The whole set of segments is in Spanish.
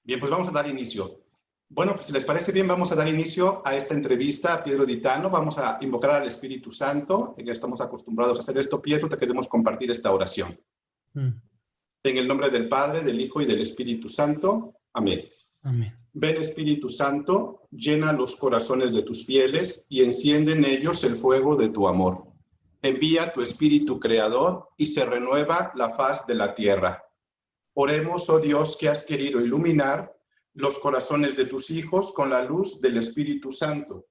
Bien, pues vamos a dar inicio. Bueno, pues si les parece bien, vamos a dar inicio a esta entrevista a Pietro Ditano. Vamos a invocar al Espíritu Santo. Ya estamos acostumbrados a hacer esto, Pietro, te queremos compartir esta oración. En el nombre del Padre, del Hijo y del Espíritu Santo. Amén. Amén. Ven, Espíritu Santo, llena los corazones de tus fieles y enciende en ellos el fuego de tu amor. Envía tu Espíritu Creador y se renueva la faz de la tierra. Oremos, oh Dios, que has querido iluminar los corazones de tus hijos con la luz del Espíritu Santo.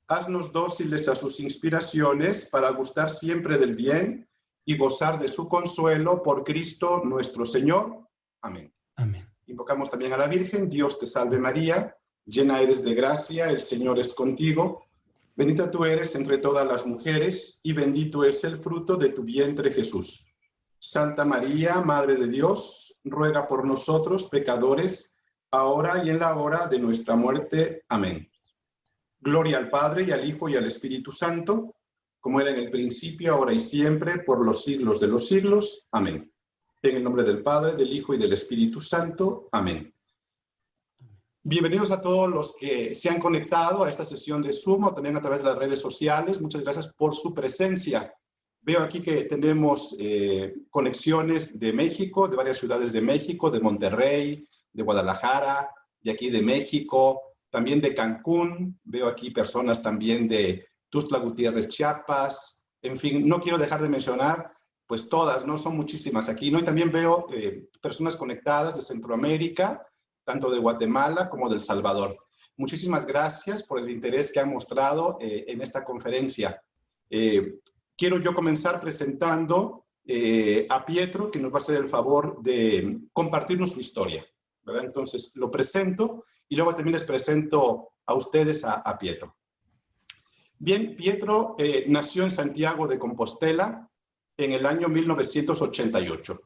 Haznos dóciles a sus inspiraciones para gustar siempre del bien y gozar de su consuelo por Cristo nuestro Señor. Amén. Amén. Invocamos también a la Virgen. Dios te salve María, llena eres de gracia, el Señor es contigo. Bendita tú eres entre todas las mujeres y bendito es el fruto de tu vientre Jesús. Santa María, Madre de Dios, ruega por nosotros pecadores, ahora y en la hora de nuestra muerte. Amén. Gloria al Padre, y al Hijo, y al Espíritu Santo, como era en el principio, ahora y siempre, por los siglos de los siglos. Amén. En el nombre del Padre, del Hijo y del Espíritu Santo. Amén. Bienvenidos a todos los que se han conectado a esta sesión de Zoom o también a través de las redes sociales. Muchas gracias por su presencia. Veo aquí que tenemos conexiones de México, de varias ciudades de México, de Monterrey, de Guadalajara, de aquí de México, también de Cancún. Veo aquí personas también de Tuxtla Gutiérrez, Chiapas. En fin, no quiero dejar de mencionar, pues todas, ¿no? Son muchísimas aquí, ¿no? Y también veo personas conectadas de Centroamérica, tanto de Guatemala como de El Salvador. Muchísimas gracias por el interés que han mostrado en esta conferencia. Quiero yo comenzar presentando a Pietro, que nos va a hacer el favor de compartirnos su historia, ¿verdad? Entonces, lo presento y luego también les presento a ustedes a Pietro. Bien, Pietro nació en Santiago de Compostela en el año 1988.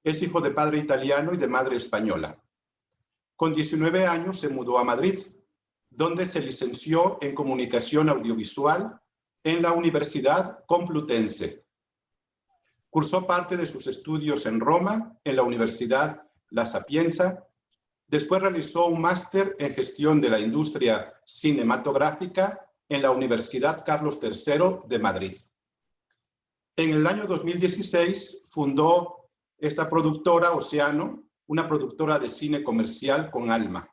Es hijo de padre italiano y de madre española. Con 19 años se mudó a Madrid, donde se licenció en Comunicación Audiovisual en la Universidad Complutense. Cursó parte de sus estudios en Roma, en la Universidad La Sapienza. Después realizó un máster en Gestión de la Industria Cinematográfica en la Universidad Carlos III de Madrid. En el año 2016 fundó esta productora Océano, una productora de cine comercial con alma.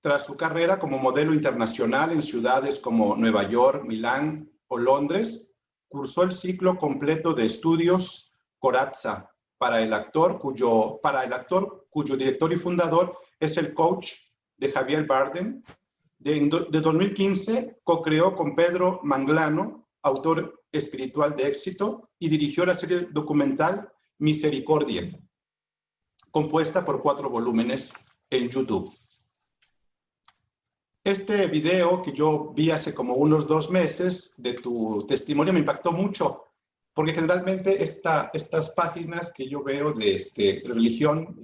Tras su carrera como modelo internacional en ciudades como Nueva York, Milán o Londres, cursó el ciclo completo de estudios Corazza para el actor cuyo director y fundador es el coach de Javier Bardem. De 2015 co-creó con Pedro Manglano, autor espiritual de éxito, y dirigió la serie documental Misericordia, compuesta por 4 volúmenes en YouTube. Este video que yo vi hace como unos 2 meses de tu testimonio me impactó mucho, porque generalmente estas páginas que yo veo de religión,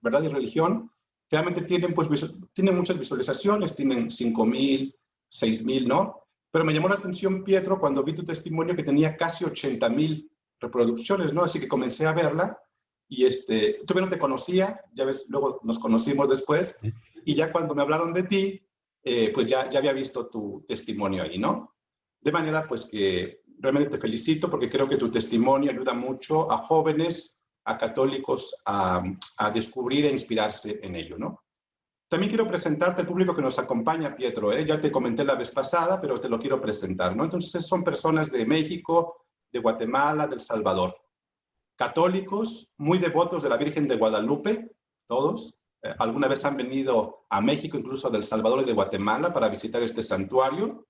verdad y religión, realmente tienen muchas visualizaciones, tienen 5,000, 6,000, ¿no? Pero me llamó la atención, Pietro, cuando vi tu testimonio que tenía casi 80,000 reproducciones, ¿no? Así que comencé a verla y todavía no te conocía, ya ves, luego nos conocimos después, y ya cuando me hablaron de ti, pues ya había visto tu testimonio ahí, ¿no? De manera, pues, que realmente te felicito porque creo que tu testimonio ayuda mucho a jóvenes, a católicos, a descubrir e inspirarse en ello, ¿no? También quiero presentarte al público que nos acompaña, Pietro, ¿eh? Ya te comenté la vez pasada, pero te lo quiero presentar, ¿no? Entonces, son personas de México, de Guatemala, de El Salvador. Católicos, muy devotos de la Virgen de Guadalupe, todos. Alguna vez han venido a México, incluso de El Salvador y de Guatemala, para visitar este santuario.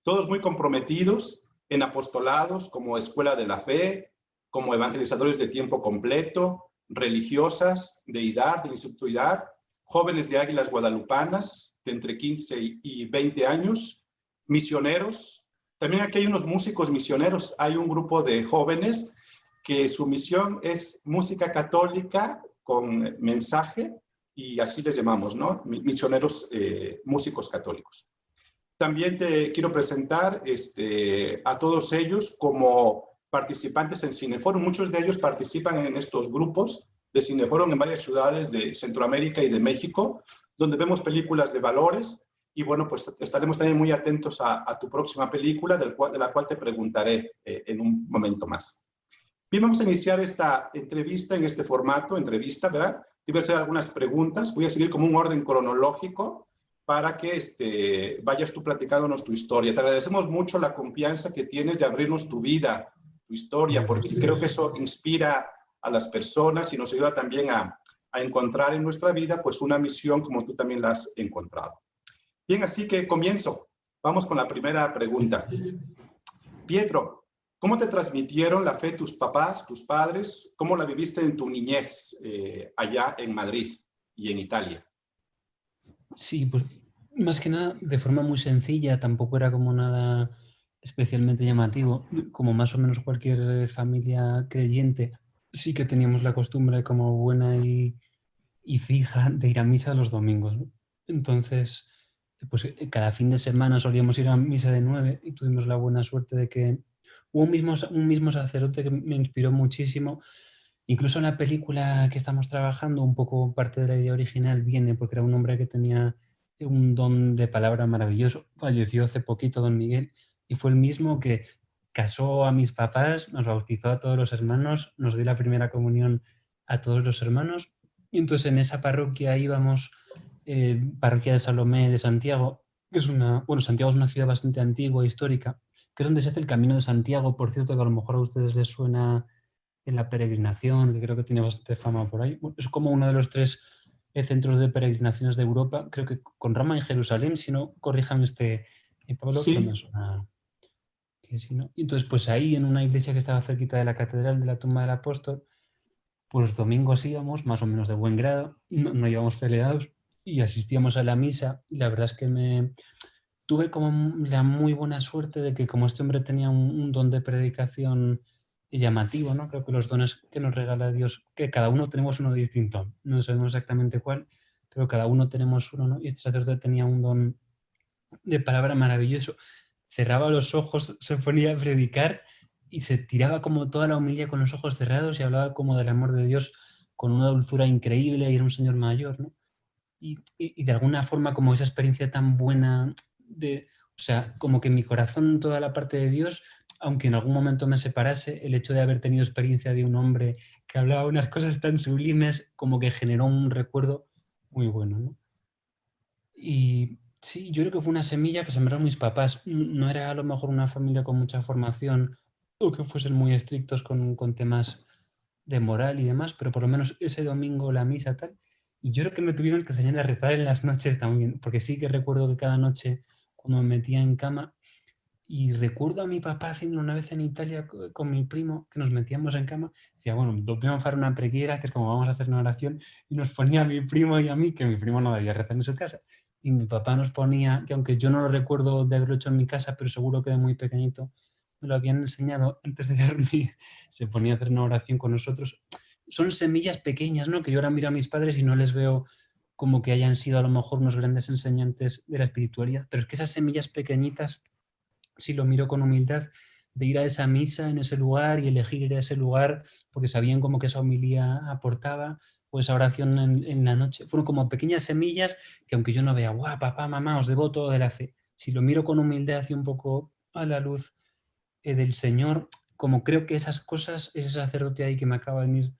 Todos muy comprometidos en apostolados como Escuela de la Fe, como evangelizadores de tiempo completo, religiosas, deidad, de instituidad, jóvenes de águilas guadalupanas de entre 15 y 20 años, misioneros. También aquí hay unos músicos misioneros. Hay un grupo de jóvenes que su misión es música católica con mensaje, y así les llamamos, ¿no? Misioneros, músicos católicos. También te quiero presentar a todos ellos como participantes en Cineforum. Muchos de ellos participan en estos grupos de Cineforum en varias ciudades de Centroamérica y de México, donde vemos películas de valores. Y bueno, pues estaremos también muy atentos a tu próxima película, de la cual te preguntaré en un momento más. Bien, vamos a iniciar esta entrevista en este formato, entrevista, ¿verdad? Te voy a hacer algunas preguntas. Voy a seguir como un orden cronológico para que vayas tú platicándonos tu historia. Te agradecemos mucho la confianza que tienes de abrirnos tu vida, tu historia, porque creo que eso inspira a las personas y nos ayuda también a encontrar en nuestra vida pues una misión como tú también la has encontrado. Bien, así que comienzo. Vamos con la primera pregunta. Pietro, ¿cómo te transmitieron la fe tus papás, tus padres? ¿Cómo la viviste en tu niñez allá en Madrid y en Italia? Sí, pues más que nada de forma muy sencilla, tampoco era como nada especialmente llamativo, como más o menos cualquier familia creyente, sí que teníamos la costumbre como buena y fija de ir a misa los domingos, ¿no? Entonces, pues cada fin de semana solíamos ir a misa de 9 y tuvimos la buena suerte de que hubo un mismo sacerdote que me inspiró muchísimo. Incluso en la película que estamos trabajando, un poco parte de la idea original viene porque era un hombre que tenía un don de palabra maravilloso. Falleció hace poquito don Miguel y fue el mismo que casó a mis papás, nos bautizó a todos los hermanos, nos dio la primera comunión a todos los hermanos. Y entonces en esa parroquia íbamos, parroquia de Salomé de Santiago, que es Santiago es una ciudad bastante antigua, histórica, que es donde se hace el Camino de Santiago, por cierto, que a lo mejor a ustedes les suena en la peregrinación, que creo que tiene bastante fama por ahí. Es como uno de los 3 centros de peregrinaciones de Europa, creo que con Roma en Jerusalén, si no, corríjame Pablo, pero me Sí, suena que sí, ¿no? Y entonces, pues ahí en una iglesia que estaba cerquita de la catedral de la tumba del apóstol, pues los domingos íbamos, más o menos de buen grado, no íbamos peleados, y asistíamos a la misa, y la verdad es que tuve como la muy buena suerte de que como este hombre tenía un don de predicación llamativo, ¿no? Creo que los dones que nos regala Dios, que cada uno tenemos uno distinto, no sabemos exactamente cuál, pero cada uno tenemos uno, ¿no? Y este sacerdote tenía un don de palabra maravilloso. Cerraba los ojos, se ponía a predicar y se tiraba como toda la homilía con los ojos cerrados y hablaba como del amor de Dios con una dulzura increíble y era un señor mayor, ¿no? Y de alguna forma como esa experiencia tan buena o sea, como que en mi corazón toda la parte de Dios, aunque en algún momento me separase, el hecho de haber tenido experiencia de un hombre que hablaba unas cosas tan sublimes, como que generó un recuerdo muy bueno, ¿no? Y sí, yo creo que fue una semilla que sembraron mis papás. No era a lo mejor una familia con mucha formación o que fuesen muy estrictos con temas de moral y demás, pero por lo menos ese domingo la misa tal. Y yo creo que me tuvieron que enseñar a rezar en las noches también, porque sí que recuerdo que cada noche cuando me metía en cama, y recuerdo a mi papá haciendo una vez en Italia con mi primo, que nos metíamos en cama, decía, bueno, dobbiamo fare una preghiera, que es como vamos a hacer una oración, y nos ponía a mi primo y a mí, que mi primo no debía rezar en su casa, y mi papá nos ponía, que aunque yo no lo recuerdo de haberlo hecho en mi casa, pero seguro que de muy pequeñito, me lo habían enseñado antes de dormir, se ponía a hacer una oración con nosotros. Son semillas pequeñas, ¿no? Que yo ahora miro a mis padres y no les veo como que hayan sido a lo mejor unos grandes enseñantes de la espiritualidad, pero es que esas semillas pequeñitas, si lo miro con humildad, de ir a esa misa en ese lugar y elegir ir a ese lugar porque sabían como que esa homilía aportaba, o esa oración en la noche, fueron como pequeñas semillas que aunque yo no vea, guau, papá, mamá, os debo todo de la fe, si lo miro con humildad y un poco a la luz del Señor, como creo que esas cosas, ese sacerdote ahí que me acaba de venir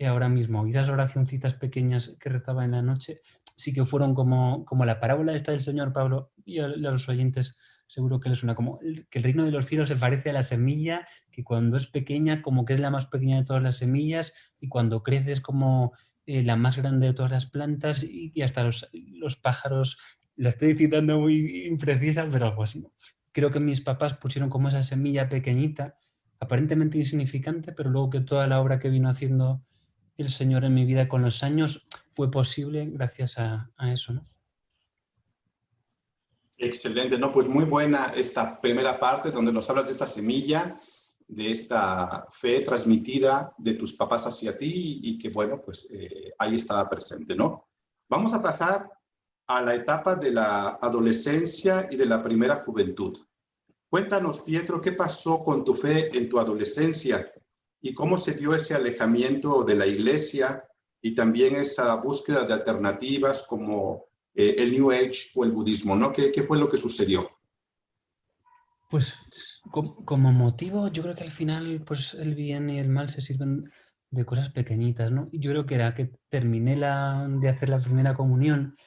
ahora mismo, y esas oracioncitas pequeñas que rezaba en la noche, sí que fueron como la parábola esta del Señor, Pablo, y a los oyentes seguro que les suena como que el reino de los cielos se parece a la semilla, que cuando es pequeña como que es la más pequeña de todas las semillas, y cuando crece es como la más grande de todas las plantas, y hasta los pájaros, la estoy citando muy imprecisa, pero algo así, ¿no? Creo que mis papás pusieron como esa semilla pequeñita, aparentemente insignificante, pero luego que toda la obra que vino haciendo el Señor en mi vida con los años fue posible gracias a eso, ¿no? excelente, ¿no? Pues muy buena esta primera parte donde nos hablas de esta semilla, de esta fe transmitida de tus papás hacia ti y que, bueno, pues ahí estaba presente, ¿no? Vamos a pasar a la etapa de la adolescencia y de la primera juventud. Cuéntanos, Pietro, ¿qué pasó con tu fe en tu adolescencia? y cómo se dio ese alejamiento de la iglesia y también esa búsqueda de alternativas como el New Age o el budismo, ¿no? ¿Qué fue lo que sucedió? Pues como motivo, yo creo que al final pues el bien y el mal se sirven de cosas pequeñitas, ¿no? Y yo creo que era que terminé de hacer la primera comunión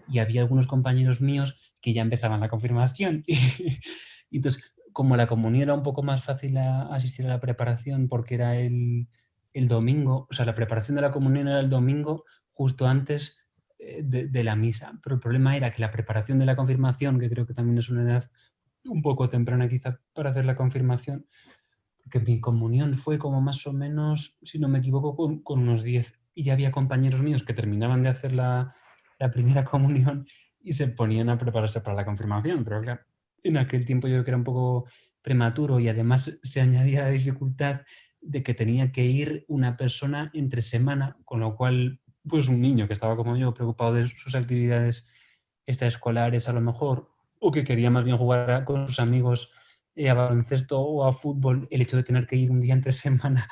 y había algunos compañeros míos que ya empezaban la confirmación. Y entonces, como la comunión era un poco más fácil asistir a la preparación porque era el domingo, o sea, la preparación de la comunión era el domingo justo antes de la misa. Pero el problema era que la preparación de la confirmación, que creo que también es una edad un poco temprana quizá para hacer la confirmación, porque mi comunión fue como más o menos, si no me equivoco, con unos 10 y ya había compañeros míos que terminaban de hacer la primera comunión y se ponían a prepararse para la confirmación, pero claro, en aquel tiempo yo creo que era un poco prematuro y además se añadía la dificultad de que tenía que ir una persona entre semana, con lo cual pues un niño que estaba como yo preocupado de sus actividades extraescolares a lo mejor, o que quería más bien jugar con sus amigos a baloncesto o a fútbol, el hecho de tener que ir un día entre semana,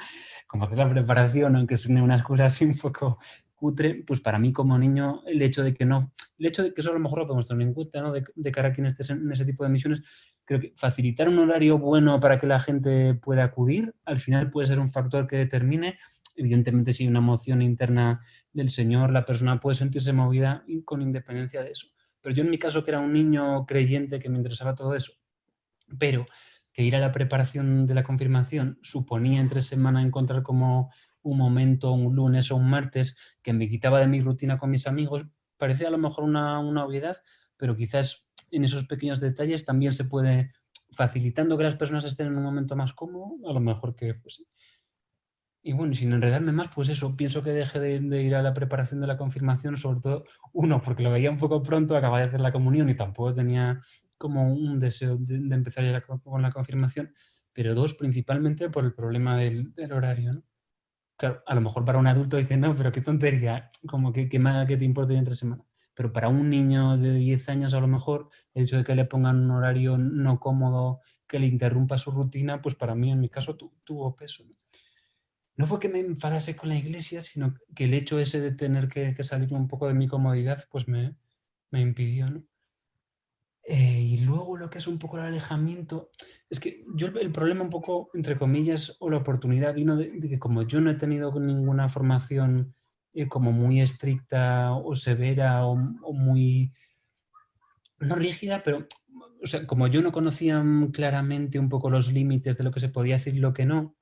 como hacer la preparación, aunque suene una excusa así un poco cutre, pues para mí como niño, el hecho de que eso a lo mejor lo podemos tener en cuenta, ¿no? De cara a quien esté en ese tipo de misiones, creo que facilitar un horario bueno para que la gente pueda acudir, al final puede ser un factor que determine. Evidentemente, si hay una emoción interna del Señor, la persona puede sentirse movida con independencia de eso. Pero yo en mi caso, que era un niño creyente que me interesaba todo eso, pero que ir a la preparación de la confirmación suponía entre semana encontrar como un momento, un lunes o un martes, que me quitaba de mi rutina con mis amigos, parecía a lo mejor una obviedad, pero quizás en esos pequeños detalles también se puede, facilitando que las personas estén en un momento más cómodo, a lo mejor que fuese. Y bueno, sin enredarme más, pues eso, pienso que dejé de ir a la preparación de la confirmación, sobre todo, uno, porque lo veía un poco pronto, acababa de hacer la comunión y tampoco tenía como un deseo de empezar ya con la confirmación, pero dos, principalmente por el problema del horario, ¿no? Claro, a lo mejor para un adulto dice, no, pero qué tontería, como que te importa ir entre semana. Pero para un niño de 10 años, a lo mejor, el hecho de que le pongan un horario no cómodo, que le interrumpa su rutina, pues para mí, en mi caso, tuvo peso, ¿no? No fue que me enfadase con la iglesia, sino que el hecho ese de tener que salirme un poco de mi comodidad, pues me impidió, ¿no? Y luego lo que es un poco el alejamiento, es que yo el problema un poco, entre comillas, o la oportunidad vino de que como yo no he tenido ninguna formación como muy estricta o severa o muy, no rígida, pero, o sea, como yo no conocía claramente un poco los límites de lo que se podía decir y lo que no,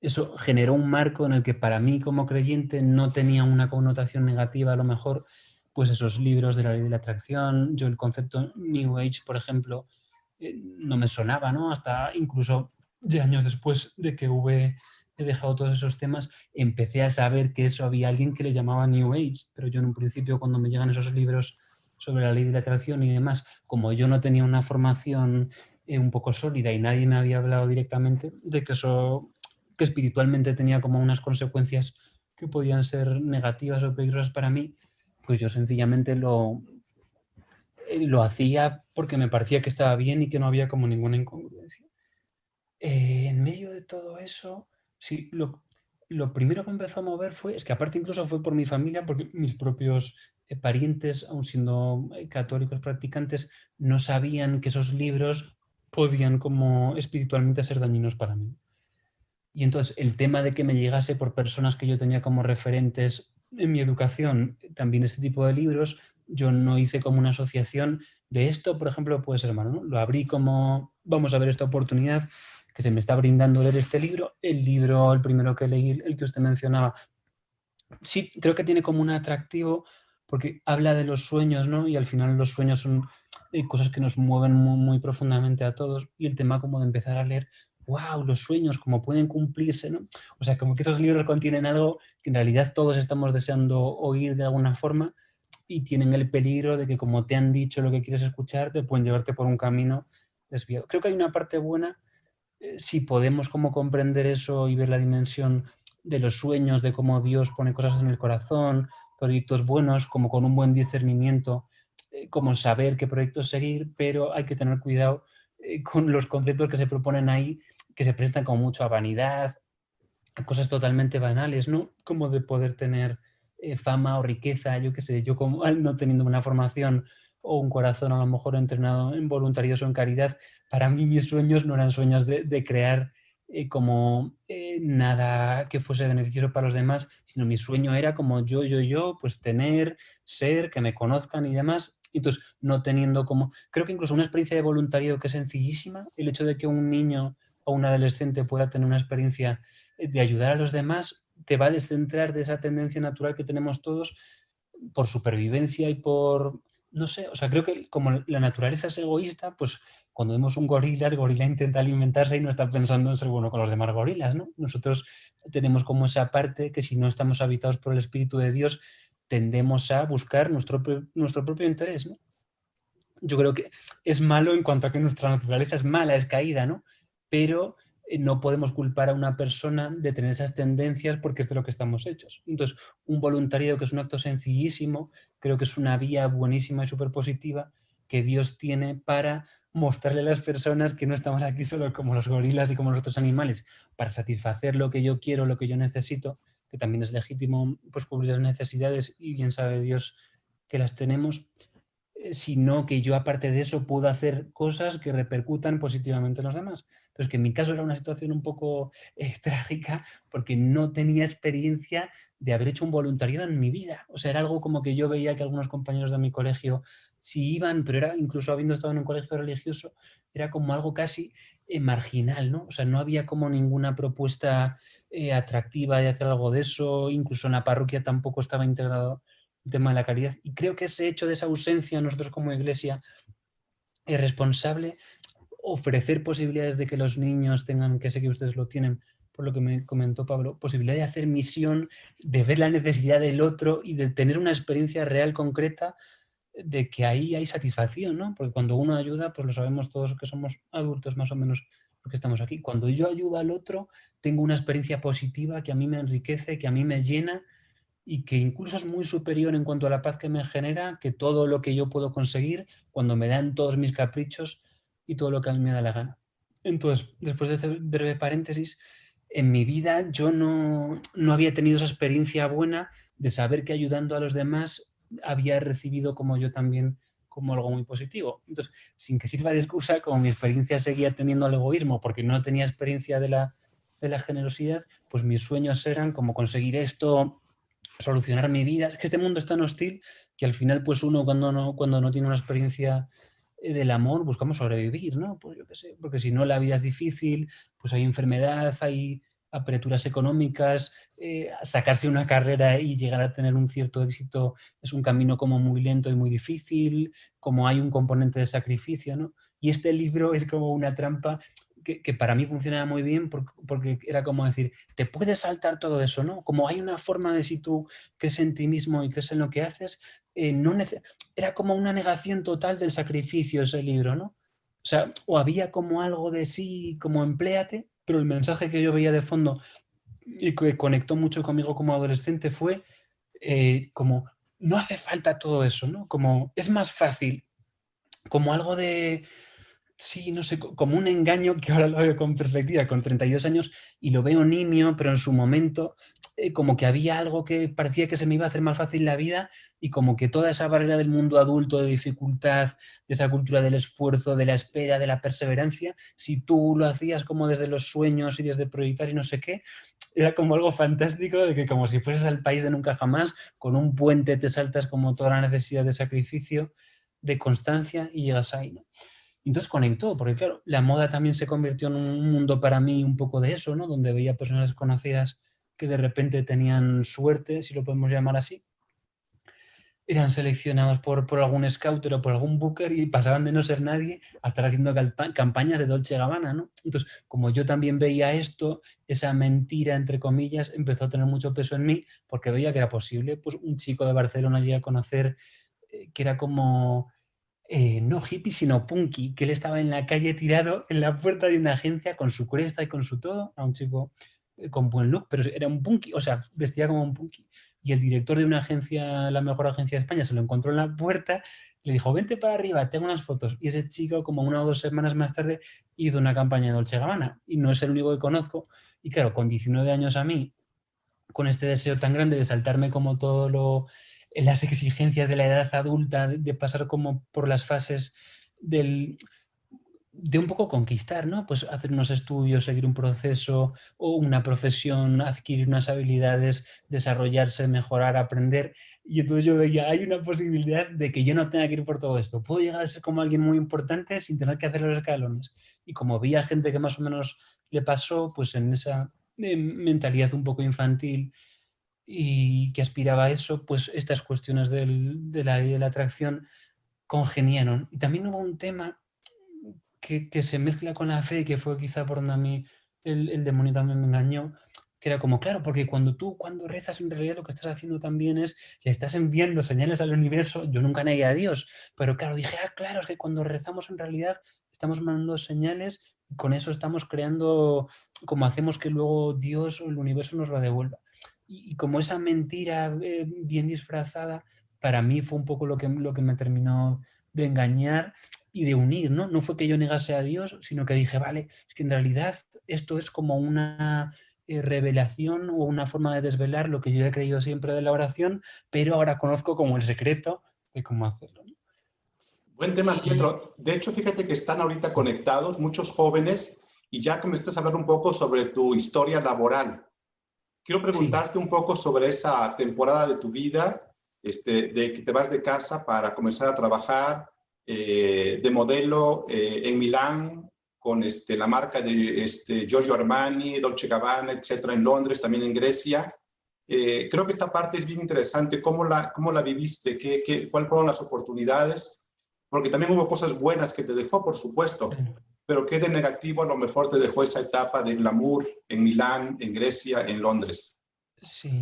eso generó un marco en el que para mí como creyente no tenía una connotación negativa a lo mejor, pues esos libros de la ley de la atracción, yo el concepto New Age, por ejemplo, no me sonaba, ¿no? Hasta incluso ya años después de que he dejado todos esos temas, empecé a saber que eso había alguien que le llamaba New Age, pero yo en un principio cuando me llegan esos libros sobre la ley de la atracción y demás, como yo no tenía una formación un poco sólida y nadie me había hablado directamente de que eso, que espiritualmente tenía como unas consecuencias que podían ser negativas o peligrosas para mí, pues yo sencillamente lo hacía porque me parecía que estaba bien y que no había como ninguna incongruencia. En medio de todo eso, sí, lo primero que empezó a mover es que aparte incluso fue por mi familia, porque mis propios parientes, aun siendo católicos practicantes, no sabían que esos libros podían como espiritualmente ser dañinos para mí. Y entonces el tema de que me llegase por personas que yo tenía como referentes en mi educación, también este tipo de libros, yo no hice como una asociación de esto, por ejemplo, puede ser malo, ¿no? Lo abrí como, vamos a ver esta oportunidad que se me está brindando leer este libro. El libro, el primero que leí, el que usted mencionaba, sí, creo que tiene como un atractivo porque habla de los sueños, ¿no? Y al final los sueños son cosas que nos mueven muy, muy profundamente a todos. Y el tema como de empezar a leer, wow, los sueños, cómo pueden cumplirse, ¿no? O sea, como que estos libros contienen algo que en realidad todos estamos deseando oír de alguna forma y tienen el peligro de que como te han dicho lo que quieres escuchar, te pueden llevarte por un camino desviado. Creo que hay una parte buena si podemos como comprender eso y ver la dimensión de los sueños, de cómo Dios pone cosas en el corazón, proyectos buenos, como con un buen discernimiento, como saber qué proyectos seguir, pero hay que tener cuidado con los conceptos que se proponen ahí, que se prestan como mucho a vanidad, cosas totalmente banales, ¿no? Como de poder tener fama o riqueza, yo qué sé, yo como no teniendo una formación o un corazón a lo mejor entrenado en voluntarios o en caridad, para mí mis sueños no eran sueños de crear nada que fuese beneficioso para los demás, sino mi sueño era como yo, pues tener, ser, que me conozcan y demás. Entonces, no teniendo como... Creo que incluso una experiencia de voluntariado que es sencillísima, el hecho de que un niño o un adolescente pueda tener una experiencia de ayudar a los demás, te va a descentrar de esa tendencia natural que tenemos todos por supervivencia y por, no sé, o sea, creo que como la naturaleza es egoísta, pues cuando vemos un gorila, el gorila intenta alimentarse y no está pensando en ser bueno con los demás gorilas, ¿no? Nosotros tenemos como esa parte que si no estamos habitados por el Espíritu de Dios, tendemos a buscar nuestro propio interés, ¿no? Yo creo que es malo en cuanto a que nuestra naturaleza es mala, es caída, ¿no? Pero no podemos culpar a una persona de tener esas tendencias porque es de lo que estamos hechos. Entonces, un voluntariado que es un acto sencillísimo, creo que es una vía buenísima y súper positiva que Dios tiene para mostrarle a las personas que no estamos aquí solo como los gorilas y como los otros animales, para satisfacer lo que yo quiero, lo que yo necesito, que también es legítimo pues, cubrir las necesidades y bien sabe Dios que las tenemos, sino que yo aparte de eso puedo hacer cosas que repercutan positivamente en los demás. Pero es que en mi caso era una situación un poco trágica porque no tenía experiencia de haber hecho un voluntariado en mi vida. O sea, era algo como que yo veía que algunos compañeros de mi colegio sí iban, pero era incluso habiendo estado en un colegio religioso, era como algo casi marginal, ¿no? O sea, no había como ninguna propuesta atractiva de hacer algo de eso, incluso en la parroquia tampoco estaba integrado el tema de la caridad. Y creo que ese hecho de esa ausencia, nosotros como Iglesia, es responsable ofrecer posibilidades de que los niños tengan, que sé que ustedes lo tienen, por lo que me comentó Pablo, posibilidad de hacer misión, de ver la necesidad del otro y de tener una experiencia real, concreta, de que ahí hay satisfacción, ¿no? Porque cuando uno ayuda, pues lo sabemos todos que somos adultos más o menos los que estamos aquí. Cuando yo ayudo al otro, tengo una experiencia positiva que a mí me enriquece, que a mí me llena y que incluso es muy superior en cuanto a la paz que me genera que todo lo que yo puedo conseguir cuando me dan todos mis caprichos y todo lo que a mí me da la gana. Entonces, después de este breve paréntesis, en mi vida yo no había tenido esa experiencia buena de saber que ayudando a los demás había recibido como yo también como algo muy positivo. Entonces, sin que sirva de excusa, como mi experiencia seguía teniendo al egoísmo porque no tenía experiencia de la generosidad, pues mis sueños eran como conseguir esto, solucionar mi vida. Es que este mundo es tan hostil que al final, pues uno cuando no tiene una experiencia del amor, buscamos sobrevivir, ¿no? Pues yo qué sé, porque si no la vida es difícil, pues hay enfermedad, hay apreturas económicas, sacarse una carrera y llegar a tener un cierto éxito es un camino como muy lento y muy difícil, como hay un componente de sacrificio, ¿no? Y este libro es como una trampa que para mí funcionaba muy bien porque era como decir, te puedes saltar todo eso, ¿no? Como hay una forma de si tú crees en ti mismo y crees en lo que haces, era como una negación total del sacrificio ese libro, ¿no? O sea, o había como algo de sí, como empléate, pero el mensaje que yo veía de fondo y que conectó mucho conmigo como adolescente fue como, no hace falta todo eso, ¿no? Como es más fácil, como algo de sí, no sé, como un engaño que ahora lo veo con perspectiva, con 32 años, y lo veo nimio, pero en su momento como que había algo que parecía que se me iba a hacer más fácil la vida y como que toda esa barrera del mundo adulto, de dificultad, de esa cultura del esfuerzo, de la espera, de la perseverancia, si tú lo hacías como desde los sueños y desde proyectar y no sé qué, era como algo fantástico de que como si fueses al país de nunca jamás, con un puente te saltas como toda la necesidad de sacrificio, de constancia y llegas ahí, ¿no? Entonces conectó, porque claro, la moda también se convirtió en un mundo para mí un poco de eso, ¿no? Donde veía personas desconocidas que de repente tenían suerte, si lo podemos llamar así, eran seleccionados por algún scouter o por algún booker y pasaban de no ser nadie a estar haciendo campañas de Dolce Gabbana, ¿no? Entonces, como yo también veía esto, esa mentira, entre comillas, empezó a tener mucho peso en mí porque veía que era posible. Pues un chico de Barcelona llegué a conocer que era como no hippie, sino punky, que él estaba en la calle tirado en la puerta de una agencia con su cresta y con su todo, a un chico con buen look, pero era un punky, o sea, vestía como un punky. y el director de una agencia, la mejor agencia de España, se lo encontró en la puerta, le dijo, vente para arriba, tengo unas fotos. Y ese chico, como 1 o 2 semanas más tarde, hizo una campaña de Dolce & Gabbana, y no es el único que conozco. Y claro, con 19 años a mí, con este deseo tan grande de saltarme como las exigencias de la edad adulta, de pasar como por las fases de un poco conquistar, ¿no? Pues hacer unos estudios, seguir un proceso o una profesión, adquirir unas habilidades, desarrollarse, mejorar, aprender. Y entonces yo veía, hay una posibilidad de que yo no tenga que ir por todo esto. Puedo llegar a ser como alguien muy importante sin tener que hacer los escalones. Y como veía gente que más o menos le pasó, pues en esa mentalidad un poco infantil y que aspiraba a eso, pues estas cuestiones de la ley de la atracción congeniaron. Y también hubo un tema que se mezcla con la fe, que fue quizá por donde a mí el demonio también me engañó, que era como, claro, porque cuando rezas en realidad lo que estás haciendo también es, le estás enviando señales al universo. Yo nunca negué a Dios, pero claro, dije, claro, es que cuando rezamos en realidad estamos mandando señales y con eso estamos creando, como hacemos que luego Dios o el universo nos lo devuelva. Y como esa mentira bien disfrazada, para mí fue un poco lo que me terminó de engañar y de unir, ¿no? No fue que yo negase a Dios, sino que dije, vale, es que en realidad esto es como una revelación o una forma de desvelar lo que yo he creído siempre de la oración, pero ahora conozco como el secreto de cómo hacerlo, ¿no? Buen tema, Pietro. De hecho, fíjate que están ahorita conectados muchos jóvenes y ya comenzaste a hablar un poco sobre tu historia laboral. Quiero Sí, preguntarte un poco sobre esa temporada de tu vida, de que te vas de casa para comenzar a trabajar de modelo en Milán con la marca de Giorgio Armani, Dolce Gabbana, etcétera, en Londres, también en Grecia. Creo que esta parte es bien interesante. Cómo la viviste? ¿Cuáles fueron las oportunidades? Porque también hubo cosas buenas que te dejó, por supuesto, pero ¿qué de negativo a lo mejor te dejó esa etapa de glamour en Milán, en Grecia, en Londres? sí.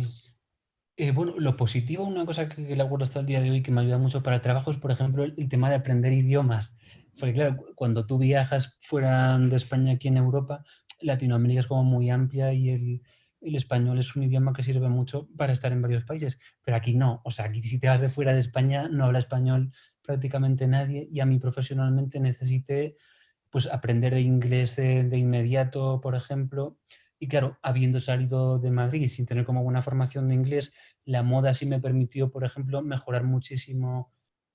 Bueno, lo positivo, una cosa que le acuerdo hasta el día de hoy que me ayuda mucho para el trabajo es, por ejemplo, el tema de aprender idiomas. Porque claro, cuando tú viajas fuera de España aquí en Europa, Latinoamérica es como muy amplia y el español es un idioma que sirve mucho para estar en varios países. Pero aquí no. O sea, aquí si te vas de fuera de España no habla español prácticamente nadie y a mí profesionalmente necesité pues aprender de inglés de inmediato, por ejemplo. Y claro, habiendo salido de Madrid sin tener como buena formación de inglés, la moda sí me permitió, por ejemplo, mejorar muchísimo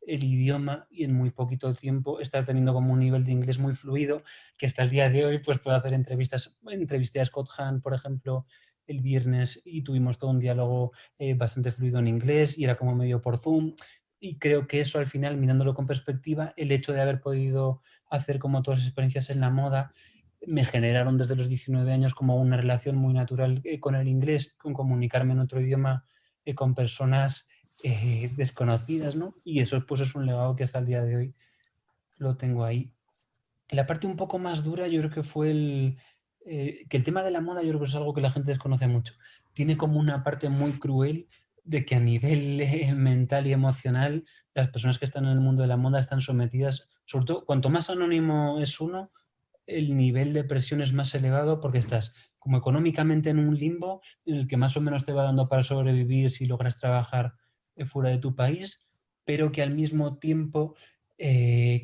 el idioma y en muy poquito tiempo estás teniendo como un nivel de inglés muy fluido que hasta el día de hoy pues puedo hacer entrevistas. Entrevisté a Scott Hahn, por ejemplo, el viernes y tuvimos todo un diálogo bastante fluido en inglés y era como medio por Zoom. Y creo que eso al final, mirándolo con perspectiva, el hecho de haber podido hacer como todas las experiencias en la moda, me generaron desde los 19 años como una relación muy natural con el inglés, con comunicarme en otro idioma con personas desconocidas, ¿no? Y eso pues es un legado que hasta el día de hoy lo tengo ahí. La parte un poco más dura yo creo que fue que el tema de la moda yo creo que es algo que la gente desconoce mucho. Tiene como una parte muy cruel de que a nivel mental y emocional las personas que están en el mundo de la moda están sometidas, sobre todo cuanto más anónimo es uno, el nivel de presión es más elevado porque estás como económicamente en un limbo en el que más o menos te va dando para sobrevivir si logras trabajar fuera de tu país, pero que al mismo tiempo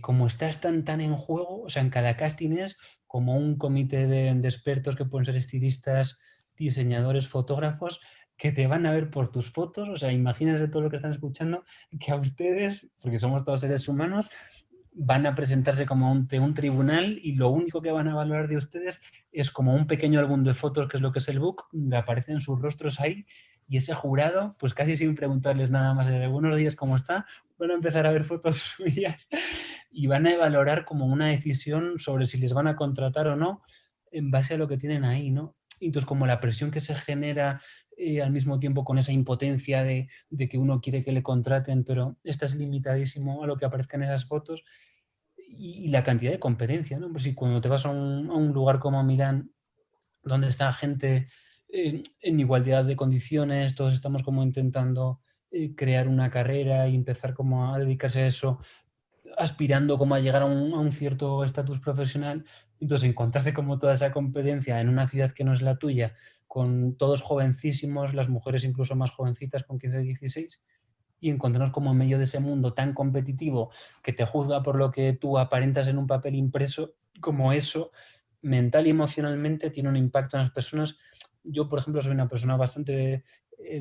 como estás tan en juego, o sea, en cada casting es como un comité de expertos que pueden ser estilistas, diseñadores, fotógrafos, que te van a ver por tus fotos, o sea, imagínense todo lo que están escuchando, que a ustedes, porque somos todos seres humanos, van a presentarse como ante un tribunal y lo único que van a valorar de ustedes es como un pequeño álbum de fotos, que es lo que es el book, donde aparecen sus rostros ahí y ese jurado, pues casi sin preguntarles nada más de buenos días, ¿cómo está? Van a empezar a ver fotos suyas y van a valorar como una decisión sobre si les van a contratar o no en base a lo que tienen ahí, ¿no? Y entonces como la presión que se genera al mismo tiempo con esa impotencia de que uno quiere que le contraten, pero estás limitadísimo a lo que aparezca en esas fotos y la cantidad de competencia, ¿no? Pues si cuando te vas a un lugar como Milán, donde está gente en igualdad de condiciones, todos estamos como intentando crear una carrera y empezar como a dedicarse a eso, aspirando como a llegar a un cierto estatus profesional, entonces encontrarse como toda esa competencia en una ciudad que no es la tuya, con todos jovencísimos, las mujeres incluso más jovencitas, con 15, 16, y encontrarnos como en medio de ese mundo tan competitivo que te juzga por lo que tú aparentas en un papel impreso, como eso, mental y emocionalmente, tiene un impacto en las personas. Yo, por ejemplo, soy una persona bastante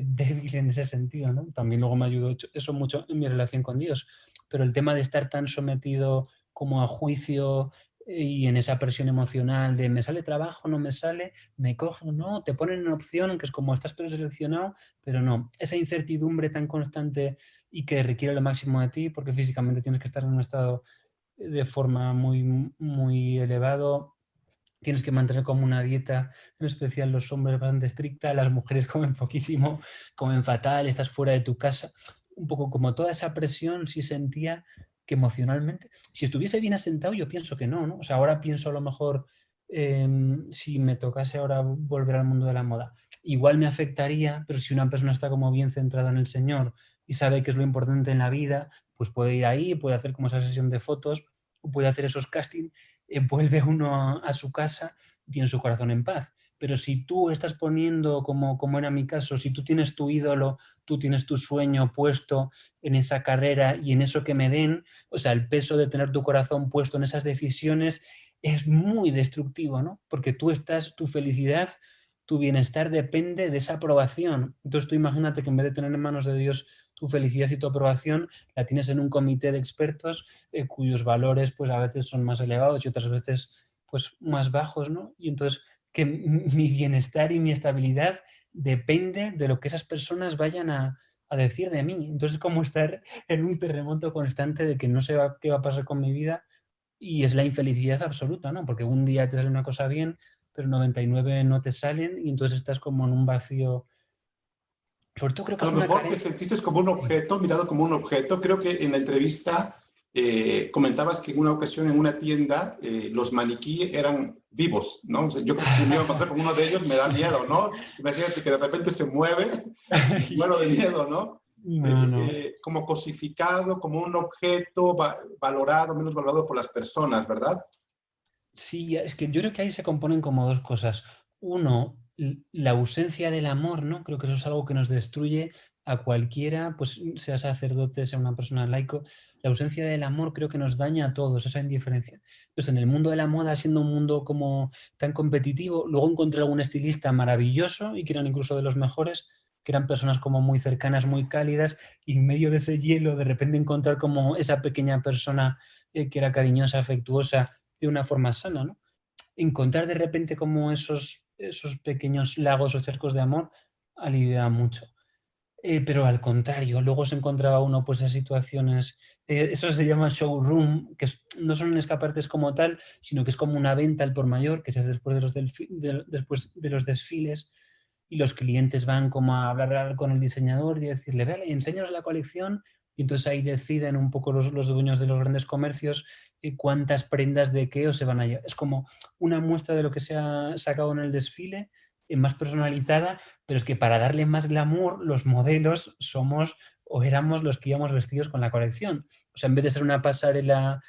débil en ese sentido, ¿no? También luego me ayudó eso mucho en mi relación con Dios, pero el tema de estar tan sometido como a juicio y en esa presión emocional de me sale trabajo, no me sale, me cogen, no, te ponen una opción que es como estás preseleccionado, pero no, esa incertidumbre tan constante y que requiere lo máximo de ti, porque físicamente tienes que estar en un estado de forma muy, muy elevado, tienes que mantener como una dieta, en especial los hombres, bastante estricta, las mujeres comen poquísimo, comen fatal, estás fuera de tu casa, un poco como toda esa presión, sí sentía que emocionalmente, si estuviese bien asentado, yo pienso que no, ¿no? O sea, ahora pienso a lo mejor, si me tocase ahora volver al mundo de la moda, igual me afectaría, pero si una persona está como bien centrada en el Señor y sabe que es lo importante en la vida, pues puede ir ahí, puede hacer como esa sesión de fotos, o puede hacer esos castings, vuelve uno a su casa y tiene su corazón en paz. Pero si tú estás poniendo, como era mi caso, si tú tienes tu ídolo, tú tienes tu sueño puesto en esa carrera y en eso que me den, o sea, el peso de tener tu corazón puesto en esas decisiones es muy destructivo, ¿no? Porque tú estás, tu felicidad, tu bienestar depende de esa aprobación. Entonces tú imagínate que en vez de tener en manos de Dios tu felicidad y tu aprobación, la tienes en un comité de expertos cuyos valores pues a veces son más elevados y otras veces pues más bajos, ¿no? Y entonces que mi bienestar y mi estabilidad depende de lo que esas personas vayan a decir de mí. Entonces es como estar en un terremoto constante de que no sé qué va a pasar con mi vida y es la infelicidad absoluta, ¿no? Porque un día te sale una cosa bien, pero 99 no te salen y entonces estás como en un vacío. Sobre todo creo que A es lo una mejor te carencia. sentiste como un Sí. objeto, mirado como un objeto. Creo que en la entrevista comentabas que en una ocasión en una tienda los maniquí eran vivos, ¿no? O sea, yo creo que si me iba a encontrar con uno de ellos me da miedo, ¿no? Imagínate que de repente se mueve, muero de miedo, ¿no? No, no. Como cosificado, como un objeto valorado, menos valorado por las personas, ¿verdad? Sí, es que yo creo que ahí se componen como dos cosas. Uno, la ausencia del amor, ¿no? Creo que eso es algo que nos destruye a cualquiera, pues sea sacerdote, sea una persona laico. La ausencia del amor creo que nos daña a todos, esa indiferencia. Pues en el mundo de la moda, siendo un mundo como tan competitivo, luego encontré algún estilista maravilloso y que eran incluso de los mejores, que eran personas como muy cercanas, muy cálidas, y en medio de ese hielo de repente encontrar como esa pequeña persona que era cariñosa, afectuosa, de una forma sana, ¿no? Encontrar de repente como esos pequeños lagos o charcos de amor alivia mucho. Pero al contrario, luego se encontraba uno pues en situaciones, eso se llama showroom, que no son escaparates como tal, sino que es como una venta al por mayor que se hace después de después de los desfiles y los clientes van como a hablar con el diseñador y decirle, vale, enséñanos la colección y entonces ahí deciden un poco los dueños de los grandes comercios cuántas prendas de qué os se van a llevar. Es como una muestra de lo que se ha sacado en el desfile, más personalizada, pero es que para darle más glamour, los modelos somos o éramos los que íbamos vestidos con la colección. O sea, en vez de ser una pasarela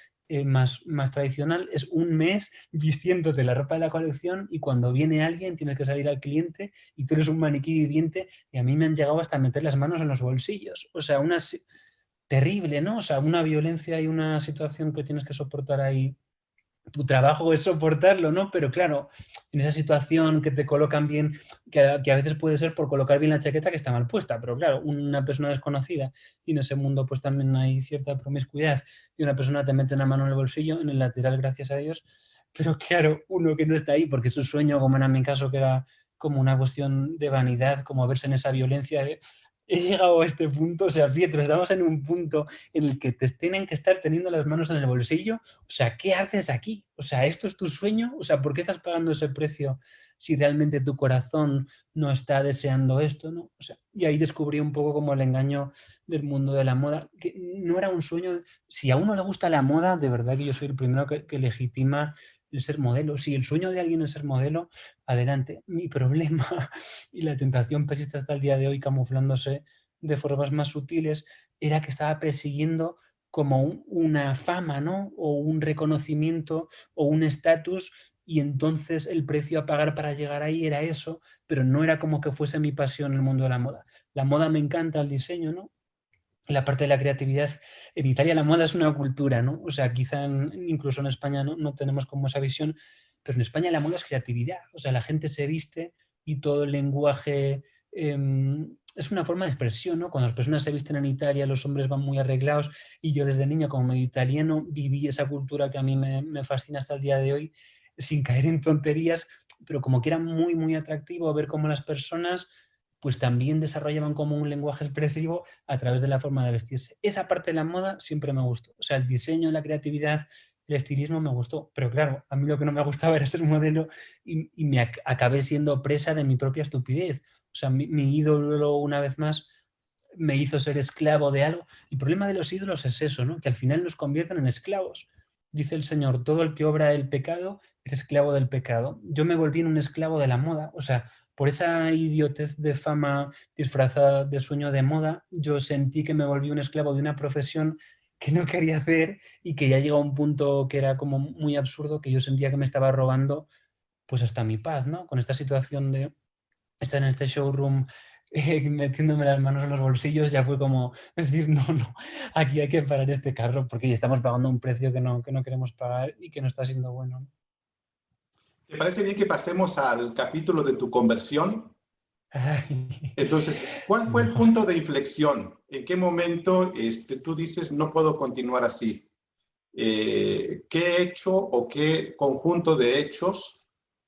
más tradicional, es un mes vistiéndote la ropa de la colección y cuando viene alguien tienes que salir al cliente y tú eres un maniquí viviente y a mí me han llegado hasta meter las manos en los bolsillos. O sea, terrible, ¿no? O sea, una violencia y una situación que tienes que soportar ahí. Tu trabajo es soportarlo, ¿no? Pero claro, en esa situación que te colocan bien, que a veces puede ser por colocar bien la chaqueta que está mal puesta, pero claro, una persona desconocida y en ese mundo pues también hay cierta promiscuidad y una persona te mete una mano en el bolsillo, en el lateral, gracias a Dios, pero claro, uno que no está ahí porque su sueño, como era en mi caso, que era como una cuestión de vanidad, como verse en esa violencia, he llegado a este punto, o sea, Pietro, estamos en un punto en el que te tienen que estar teniendo las manos en el bolsillo. O sea, ¿qué haces aquí? O sea, ¿esto es tu sueño? O sea, ¿por qué estás pagando ese precio si realmente tu corazón no está deseando esto, ¿no? O sea, y ahí descubrí un poco como el engaño del mundo de la moda, que no era un sueño. Si a uno le gusta la moda, de verdad que yo soy el primero que legitima el ser modelo. Si el sueño de alguien es ser modelo, adelante. Mi problema y la tentación persiste hasta el día de hoy camuflándose de formas más sutiles, era que estaba persiguiendo como una fama, ¿no? O un reconocimiento o un estatus y entonces el precio a pagar para llegar ahí era eso, pero no era como que fuese mi pasión el mundo de la moda. La moda me encanta, el diseño, ¿no? La parte de la creatividad. En Italia la moda es una cultura, ¿no? O sea, quizá incluso en España no tenemos como esa visión, pero en España la moda es creatividad. O sea, la gente se viste y todo el lenguaje es una forma de expresión, ¿no? Cuando las personas se visten en Italia, los hombres van muy arreglados y yo desde niño, como medio italiano, viví esa cultura que a mí me fascina hasta el día de hoy, sin caer en tonterías, pero como que era muy, muy atractivo ver cómo las personas pues también desarrollaban como un lenguaje expresivo a través de la forma de vestirse. Esa parte de la moda siempre me gustó. O sea, el diseño, la creatividad, el estilismo me gustó. Pero claro, a mí lo que no me gustaba era ser modelo y me acabé siendo presa de mi propia estupidez. O sea, mi ídolo, una vez más, me hizo ser esclavo de algo. El problema de los ídolos es eso, ¿no? Que al final nos convierten en esclavos. Dice el Señor, todo el que obra el pecado es esclavo del pecado. Yo me volví en un esclavo de la moda. O sea, por esa idiotez de fama disfrazada de sueño de moda, yo sentí que me volví un esclavo de una profesión que no quería hacer y que ya llegó a un punto que era como muy absurdo, que yo sentía que me estaba robando pues hasta mi paz, ¿no? Con esta situación de estar en este showroom metiéndome las manos en los bolsillos, ya fue como decir, no, aquí hay que parar este carro porque ya estamos pagando un precio que no queremos pagar y que no está siendo bueno. ¿Te parece bien que pasemos al capítulo de tu conversión? Ay, Entonces, ¿cuál sí, fue el mejor. punto de inflexión? ¿En qué momento tú dices, no puedo continuar así? ¿Qué hecho o qué conjunto de hechos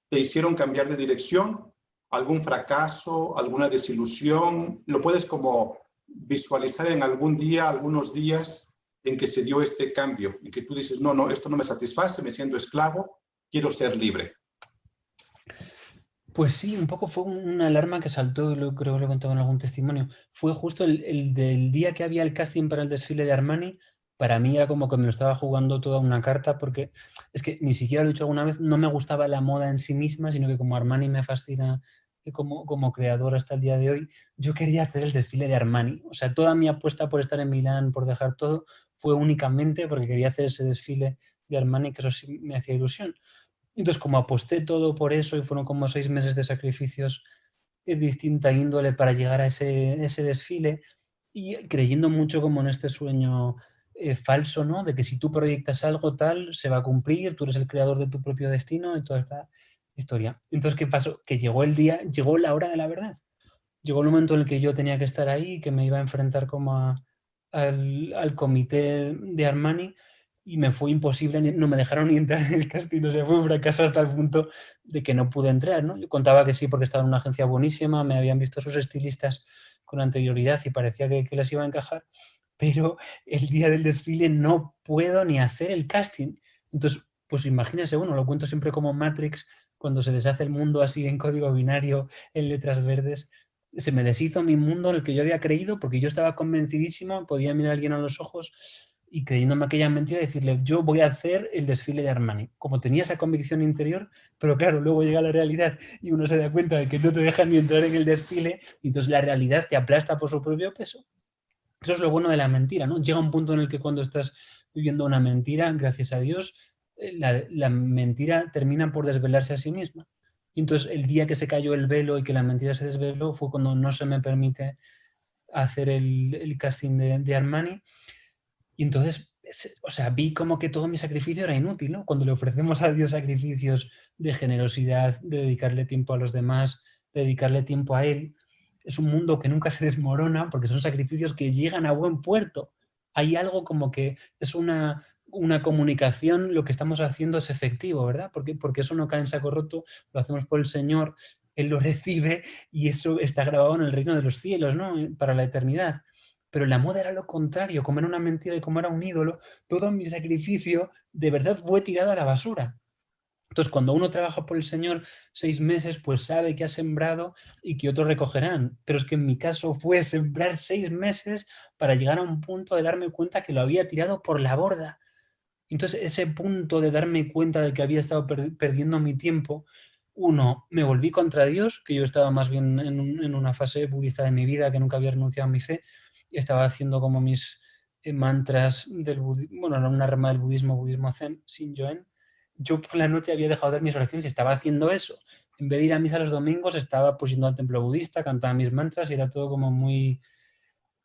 te hicieron cambiar de dirección? ¿Algún fracaso, alguna desilusión? ¿Lo puedes como visualizar en algún día, algunos días en que se dio este cambio? En que tú dices, no, esto no me satisface, me siento esclavo, quiero ser libre. Pues sí, un poco fue una alarma que saltó, creo que lo he contado en algún testimonio. Fue justo el del día que había el casting para el desfile de Armani. Para mí era como que me lo estaba jugando toda una carta, porque es que ni siquiera lo he dicho alguna vez, no me gustaba la moda en sí misma, sino que como Armani me fascina como creador hasta el día de hoy, yo quería hacer el desfile de Armani. O sea, toda mi apuesta por estar en Milán, por dejar todo, fue únicamente porque quería hacer ese desfile de Armani, que eso sí me hacía ilusión. Entonces, como aposté todo por eso y fueron como 6 meses de sacrificios de distinta índole para llegar a ese desfile y creyendo mucho como en este sueño falso, ¿no? De que si tú proyectas algo tal, se va a cumplir, tú eres el creador de tu propio destino y toda esta historia. Entonces, ¿qué pasó? Que llegó el día, llegó la hora de la verdad. Llegó el momento en el que yo tenía que estar ahí, que me iba a enfrentar como al comité de Armani y me fue imposible, no me dejaron ni entrar en el casting, o sea, fue un fracaso hasta el punto de que no pude entrar, ¿no? Yo contaba que sí porque estaba en una agencia buenísima, me habían visto sus estilistas con anterioridad y parecía que les iba a encajar, pero el día del desfile no puedo ni hacer el casting. Entonces, pues imagínense, bueno, lo cuento siempre como Matrix, cuando se deshace el mundo así en código binario, en letras verdes, se me deshizo mi mundo en el que yo había creído porque yo estaba convencidísimo, podía mirar a alguien a los ojos y creyéndome aquella mentira decirle, yo voy a hacer el desfile de Armani. Como tenía esa convicción interior, pero claro, luego llega la realidad y uno se da cuenta de que no te dejan ni entrar en el desfile y entonces la realidad te aplasta por su propio peso. Eso es lo bueno de la mentira, ¿no? Llega un punto en el que cuando estás viviendo una mentira, gracias a Dios, la mentira termina por desvelarse a sí misma. Y entonces el día que se cayó el velo y que la mentira se desveló fue cuando no se me permite hacer el casting de Armani. Y entonces, o sea, vi como que todo mi sacrificio era inútil, ¿no? Cuando le ofrecemos a Dios sacrificios de generosidad, de dedicarle tiempo a los demás, de dedicarle tiempo a Él, es un mundo que nunca se desmorona porque son sacrificios que llegan a buen puerto. Hay algo como que es una comunicación, lo que estamos haciendo es efectivo, ¿verdad? Porque eso no cae en saco roto, lo hacemos por el Señor, Él lo recibe y eso está grabado en el reino de los cielos, ¿no? Para la eternidad. Pero la moda era lo contrario, como era una mentira y como era un ídolo, todo mi sacrificio de verdad fue tirado a la basura. Entonces, cuando uno trabaja por el Señor 6 meses, pues sabe que ha sembrado y que otros recogerán. Pero es que en mi caso fue sembrar 6 meses para llegar a un punto de darme cuenta que lo había tirado por la borda. Entonces, ese punto de darme cuenta de que había estado perdiendo mi tiempo, uno, me volví contra Dios, que yo estaba más bien en una fase budista de mi vida, que nunca había renunciado a mi fe, estaba haciendo como mis mantras del budismo, bueno, era una rama del budismo, budismo zen, Shinjoen, yo por la noche había dejado de ver mis oraciones y estaba haciendo eso. En vez de ir a misa los domingos, estaba pues yendo al templo budista, cantaba mis mantras y era todo como muy,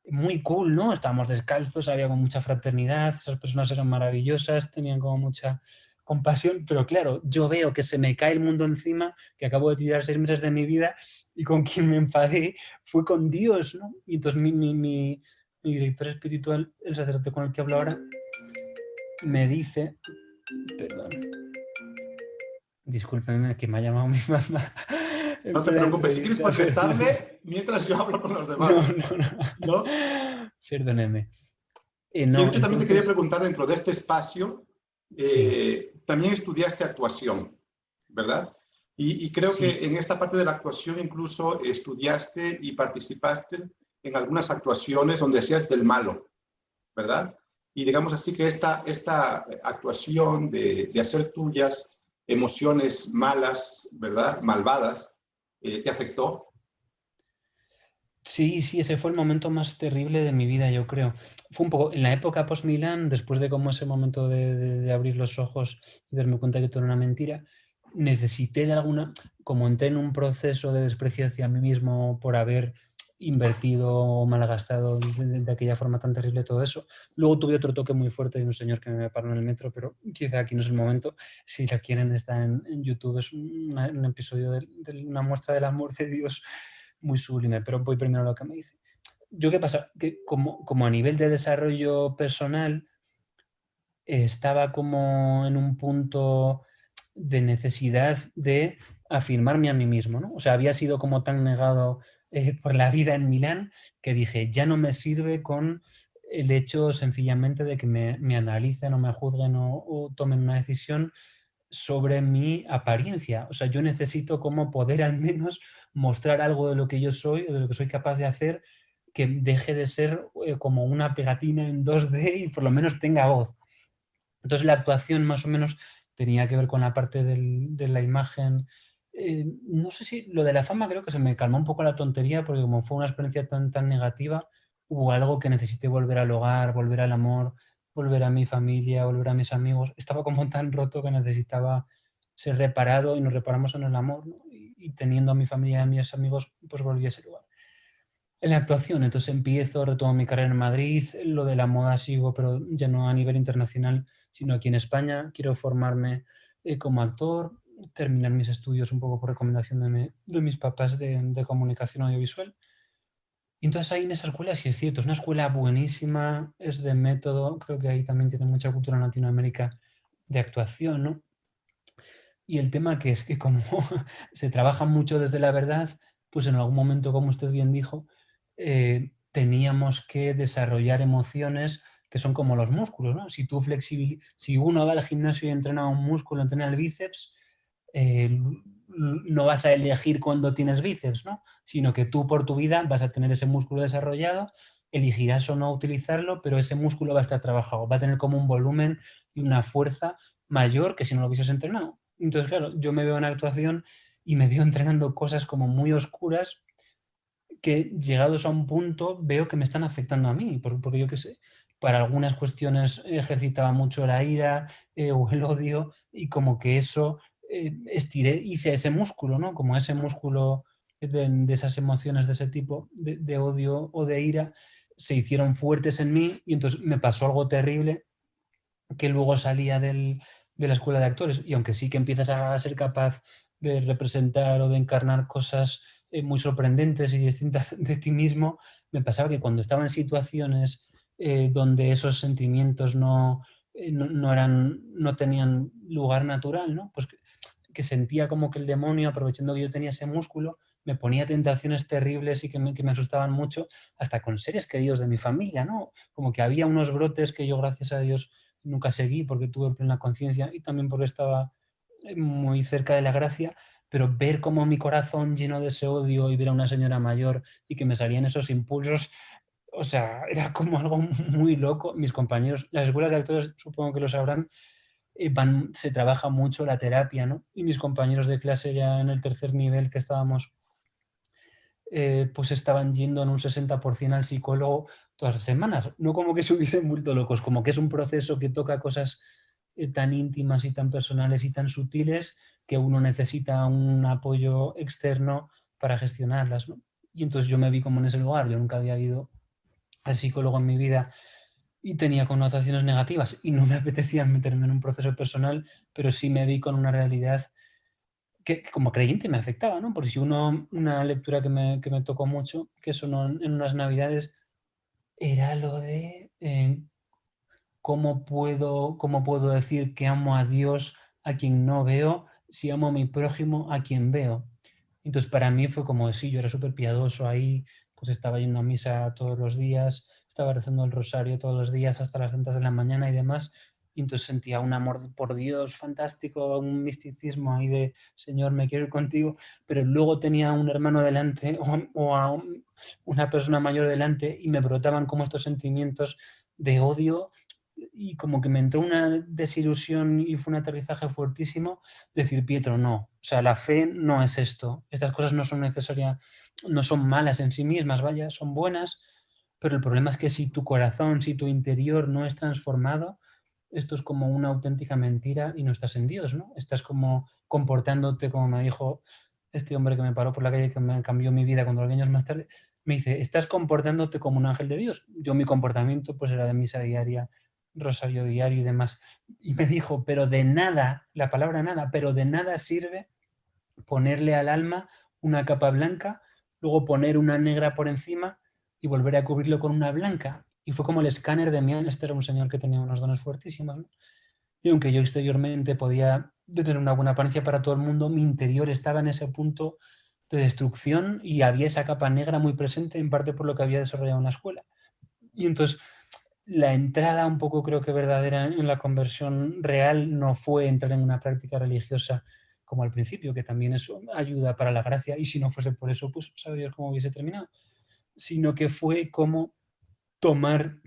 muy cool, ¿no? Estábamos descalzos, había como mucha fraternidad, esas personas eran maravillosas, tenían como mucha compasión, pero claro, yo veo que se me cae el mundo encima, que acabo de tirar 6 meses de mi vida y con quien me enfadé fue con Dios, ¿no? Y entonces mi director espiritual, el sacerdote con el que hablo ahora, me dice, perdón, discúlpenme que me ha llamado mi mamá. No te preocupes, si quieres Perdón. contestarle mientras yo hablo con los No, demás, no, no. ¿no? Perdóneme. Sí, de No, hecho también te quería entonces, preguntar dentro de este espacio, sí, también estudiaste actuación, ¿verdad? Y creo sí. que en esta parte de la actuación incluso estudiaste y participaste en algunas actuaciones donde hacías del malo, ¿verdad? Y digamos así que esta actuación de hacer tuyas emociones malas, ¿verdad? Malvadas, ¿te afectó? Sí, sí, ese fue el momento más terrible de mi vida, yo creo. Fue un poco en la época post-Milán, después de como ese momento de abrir los ojos y darme cuenta que todo era una mentira, necesité de alguna, como entré en un proceso de desprecio hacia mí mismo por haber invertido o malgastado de aquella forma tan terrible todo eso. Luego tuve otro toque muy fuerte de un señor que me paró en el metro, pero quizá aquí no es el momento. Si la quieren, está en YouTube, es un episodio de una muestra del amor de Dios muy sublime, pero voy primero a lo que me dice. ¿Yo qué pasa? Que como a nivel de desarrollo personal estaba como en un punto de necesidad de afirmarme a mí mismo, ¿no? O sea, había sido como tan negado por la vida en Milán que dije, ya no me sirve con el hecho sencillamente de que me analicen o me juzguen o tomen una decisión sobre mi apariencia. O sea, yo necesito como poder al menos mostrar algo de lo que yo soy o de lo que soy capaz de hacer que deje de ser como una pegatina en 2D y por lo menos tenga voz. Entonces la actuación más o menos tenía que ver con la parte de la imagen. No sé si lo de la fama creo que se me calmó un poco la tontería porque como fue una experiencia tan negativa, hubo algo que necesité volver al hogar, volver al amor, volver a mi familia, volver a mis amigos. Estaba como tan roto que necesitaba ser reparado y nos reparamos en el amor, ¿no? Y teniendo a mi familia y a mis amigos, pues volví a ese lugar. En la actuación, entonces empiezo, retomo mi carrera en Madrid, lo de la moda sigo, pero ya no a nivel internacional, sino aquí en España. Quiero formarme como actor, terminar mis estudios un poco por recomendación de mis papás de comunicación audiovisual. Y entonces ahí en esa escuela, sí es cierto, es una escuela buenísima, es de método, creo que ahí también tiene mucha cultura en Latinoamérica de actuación, ¿no? Y el tema que es que como se trabaja mucho desde la verdad, pues en algún momento, como usted bien dijo, teníamos que desarrollar emociones que son como los músculos, ¿no? Si uno va al gimnasio y entrena un músculo, entrena el bíceps, no vas a elegir cuándo tienes bíceps, ¿no? Sino que tú por tu vida vas a tener ese músculo desarrollado, elegirás o no utilizarlo, pero ese músculo va a estar trabajado, va a tener como un volumen y una fuerza mayor que si no lo hubieses entrenado. Entonces, claro, yo me veo en actuación y me veo entrenando cosas como muy oscuras que llegados a un punto veo que me están afectando a mí, porque yo qué sé, para algunas cuestiones ejercitaba mucho la ira o el odio y como que eso hice ese músculo, ¿no? Como ese músculo de esas emociones de ese tipo, de odio o de ira, se hicieron fuertes en mí y entonces me pasó algo terrible que luego salía de la escuela de actores. Y aunque sí que empiezas a ser capaz de representar o de encarnar cosas muy sorprendentes y distintas de ti mismo, me pasaba que cuando estaba en situaciones donde esos sentimientos no tenían lugar natural, ¿no? Pues que sentía como que el demonio, aprovechando que yo tenía ese músculo, me ponía tentaciones terribles y que me asustaban mucho, hasta con seres queridos de mi familia, ¿no? Como que había unos brotes que yo, gracias a Dios, nunca seguí porque tuve plena conciencia y también porque estaba muy cerca de la gracia, pero ver como mi corazón lleno de ese odio y ver a una señora mayor y que me salían esos impulsos, o sea, era como algo muy loco. Mis compañeros, las escuelas de actores supongo que lo sabrán, se trabaja mucho la terapia, ¿no? Y mis compañeros de clase ya en el tercer nivel que estábamos, pues estaban yendo en un 60% al psicólogo todas las semanas. No como que se hubiesen vuelto locos, como que es un proceso que toca cosas tan íntimas y tan personales y tan sutiles que uno necesita un apoyo externo para gestionarlas, ¿no? Y entonces yo me vi como en ese lugar. Yo nunca había ido al psicólogo en mi vida y tenía connotaciones negativas y no me apetecía meterme en un proceso personal, pero sí me vi con una realidad que como creyente me afectaba, ¿no? Porque si una lectura que me tocó mucho, que sonó en unas navidades, era lo de cómo puedo decir que amo a Dios a quien no veo si amo a mi prójimo a quien veo. Entonces para mí fue como, sí, yo era súper piadoso ahí, pues estaba yendo a misa todos los días, estaba rezando el rosario todos los días hasta las tantas de la mañana y demás, y entonces sentía un amor por Dios fantástico, un misticismo ahí de, Señor, me quiero ir contigo, pero luego tenía un hermano delante una persona mayor delante y me brotaban como estos sentimientos de odio y como que me entró una desilusión y fue un aterrizaje fuertísimo, decir, Pietro, no, o sea, la fe no es esto, estas cosas no son necesarias, no son malas en sí mismas, vaya, son buenas, pero el problema es que si tu corazón, si tu interior no es transformado, esto es como una auténtica mentira y no estás en Dios, ¿no? Estás como comportándote, como me dijo este hombre que me paró por la calle, que me cambió mi vida cuando 20 años más tarde, me dice, estás comportándote como un ángel de Dios. Yo mi comportamiento pues era de misa diaria, rosario diario y demás. Y me dijo, pero de nada, la palabra nada, pero de nada sirve ponerle al alma una capa blanca, luego poner una negra por encima y volver a cubrirlo con una blanca. Y fue como el escáner de Mian. Este era un señor que tenía unos dones fuertísimos, ¿no? Y aunque yo exteriormente podía tener una buena apariencia para todo el mundo, mi interior estaba en ese punto de destrucción y había esa capa negra muy presente, en parte por lo que había desarrollado en la escuela. Y entonces la entrada un poco creo que verdadera en la conversión real no fue entrar en una práctica religiosa como al principio, que también eso ayuda para la gracia, y si no fuese por eso, pues sabe Dios cómo hubiese terminado, sino que fue como tomar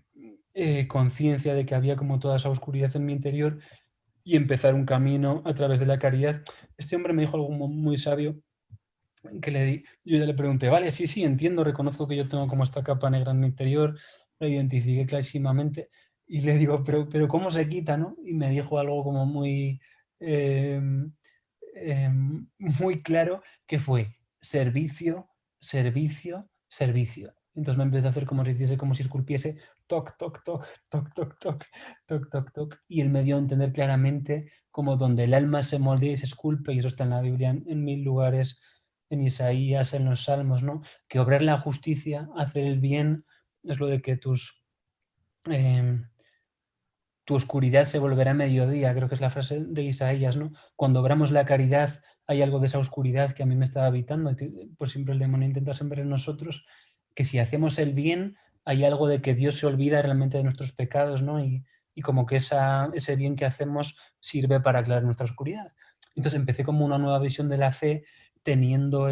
conciencia de que había como toda esa oscuridad en mi interior y empezar un camino a través de la caridad. Este hombre me dijo algo muy sabio que yo ya le pregunté, vale, sí, sí, entiendo, reconozco que yo tengo como esta capa negra en mi interior, la identifiqué clarísimamente y le digo, pero ¿cómo se quita, no? Y me dijo algo como eh, muy claro, que fue servicio, servicio, servicio. Entonces me empezó a hacer como si hiciese, como si esculpiese, toc, toc, toc, toc, toc, toc, toc, toc, toc, y él me dio a entender claramente como donde el alma se moldea y se esculpe, y eso está en la Biblia en 1000 lugares, en Isaías, en los Salmos, ¿no? Que obrar la justicia, hacer el bien, es lo de que tu oscuridad se volverá mediodía, creo que es la frase de Isaías, ¿no? Cuando obramos la caridad hay algo de esa oscuridad que a mí me estaba habitando, y que pues siempre el demonio intenta sembrar en nosotros, que si hacemos el bien hay algo de que Dios se olvida realmente de nuestros pecados, ¿no? Y como que ese bien que hacemos sirve para aclarar nuestra oscuridad. Entonces empecé como una nueva visión de la fe, teniendo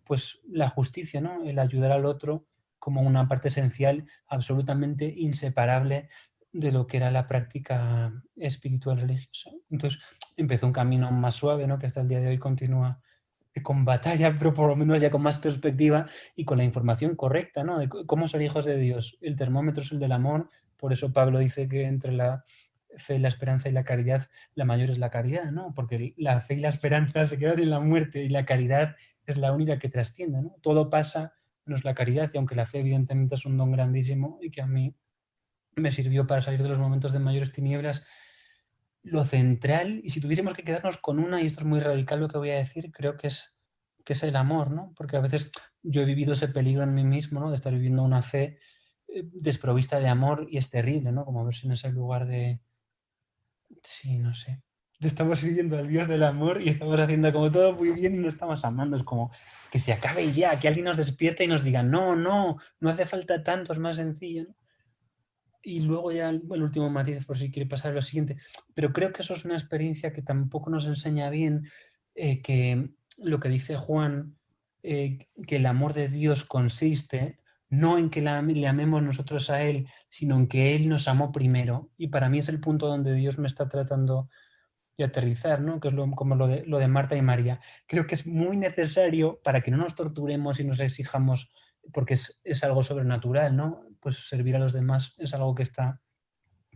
pues, la justicia, ¿no? El ayudar al otro como una parte esencial, absolutamente inseparable de lo que era la práctica espiritual religiosa. Entonces empezó un camino más suave, ¿no? Que hasta el día de hoy continúa con batalla, pero por lo menos ya con más perspectiva y con la información correcta, ¿no? De cómo ser hijos de Dios. El termómetro es el del amor, por eso Pablo dice que entre la fe, la esperanza y la caridad, la mayor es la caridad, ¿no? Porque la fe y la esperanza se quedan en la muerte y la caridad es la única que trasciende, ¿no? Todo pasa menos la caridad, y aunque la fe evidentemente es un don grandísimo y que a mí me sirvió para salir de los momentos de mayores tinieblas, lo central, y si tuviésemos que quedarnos con una, y esto es muy radical lo que voy a decir, creo que es el amor, ¿no? Porque a veces yo he vivido ese peligro en mí mismo, ¿no? De estar viviendo una fe desprovista de amor, y es terrible, ¿no? Como verse en ese lugar de, sí, no sé, estamos sirviendo al Dios del amor y estamos haciendo como todo muy bien y no estamos amando. Es como que se acabe ya, que alguien nos despierte y nos diga, no, no, no hace falta tanto, es más sencillo, ¿no? Y luego ya el último matiz, por si quiere pasar a lo siguiente, pero creo que eso es una experiencia que tampoco nos enseña bien, que lo que dice Juan, que el amor de Dios consiste no en que le amemos nosotros a Él, sino en que Él nos amó primero. Y para mí es el punto donde Dios me está tratando de aterrizar, ¿no? Que es como lo de Marta y María. Creo que es muy necesario para que no nos torturemos y nos exijamos, porque es algo sobrenatural, ¿no? Pues servir a los demás es algo que está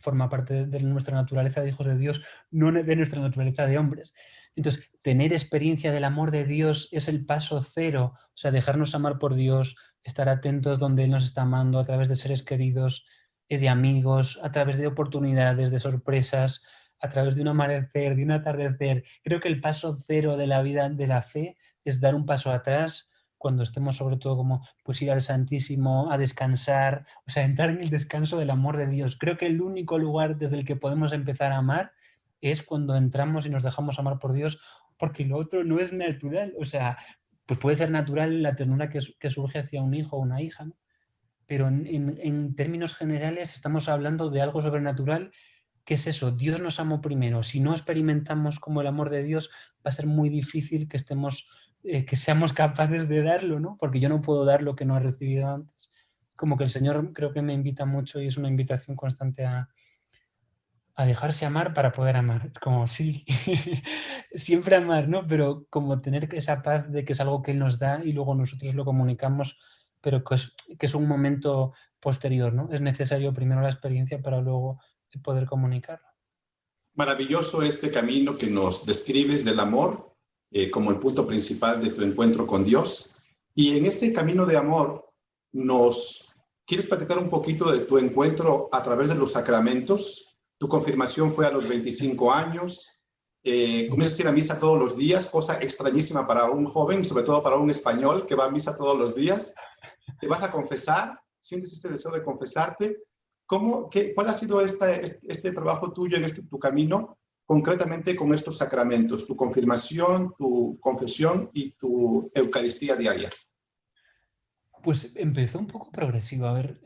forma parte de nuestra naturaleza de hijos de Dios, no de nuestra naturaleza de hombres. Entonces, tener experiencia del amor de Dios es el paso cero, o sea, dejarnos amar por Dios, estar atentos donde Él nos está amando, a través de seres queridos, de amigos, a través de oportunidades, de sorpresas, a través de un amanecer, de un atardecer. Creo que el paso cero de la vida de la fe es dar un paso atrás cuando estemos sobre todo como pues ir al Santísimo a descansar, o sea, entrar en el descanso del amor de Dios. Creo que el único lugar desde el que podemos empezar a amar es cuando entramos y nos dejamos amar por Dios, porque lo otro no es natural. O sea, pues puede ser natural la ternura que surge hacia un hijo o una hija, ¿no? Pero en términos generales estamos hablando de algo sobrenatural. ¿Qué es eso? Dios nos amó primero. Si no experimentamos como el amor de Dios, va a ser muy difícil que que seamos capaces de darlo, ¿no? Porque yo no puedo dar lo que no he recibido antes. Como que el Señor creo que me invita mucho y es una invitación constante a dejarse amar para poder amar. Como sí, siempre amar, ¿no? Pero como tener esa paz de que es algo que Él nos da y luego nosotros lo comunicamos, pero que es un momento posterior, ¿no? Es necesario primero la experiencia para luego poder comunicarlo. Maravilloso este camino que nos describes del amor como el punto principal de tu encuentro con Dios. Y en ese camino de amor, ¿nos quieres platicar un poquito de tu encuentro a través de los sacramentos? Tu confirmación fue a los 25 años. Sí. Comienzas a ir a misa todos los días, cosa extrañísima para un joven, sobre todo para un español que va a misa todos los días. Te vas a confesar, sientes este deseo de confesarte. ¿Cuál ha sido este trabajo tuyo en tu camino, concretamente con estos sacramentos, tu confirmación, tu confesión y tu Eucaristía diaria? Pues empezó un poco progresivo. A ver,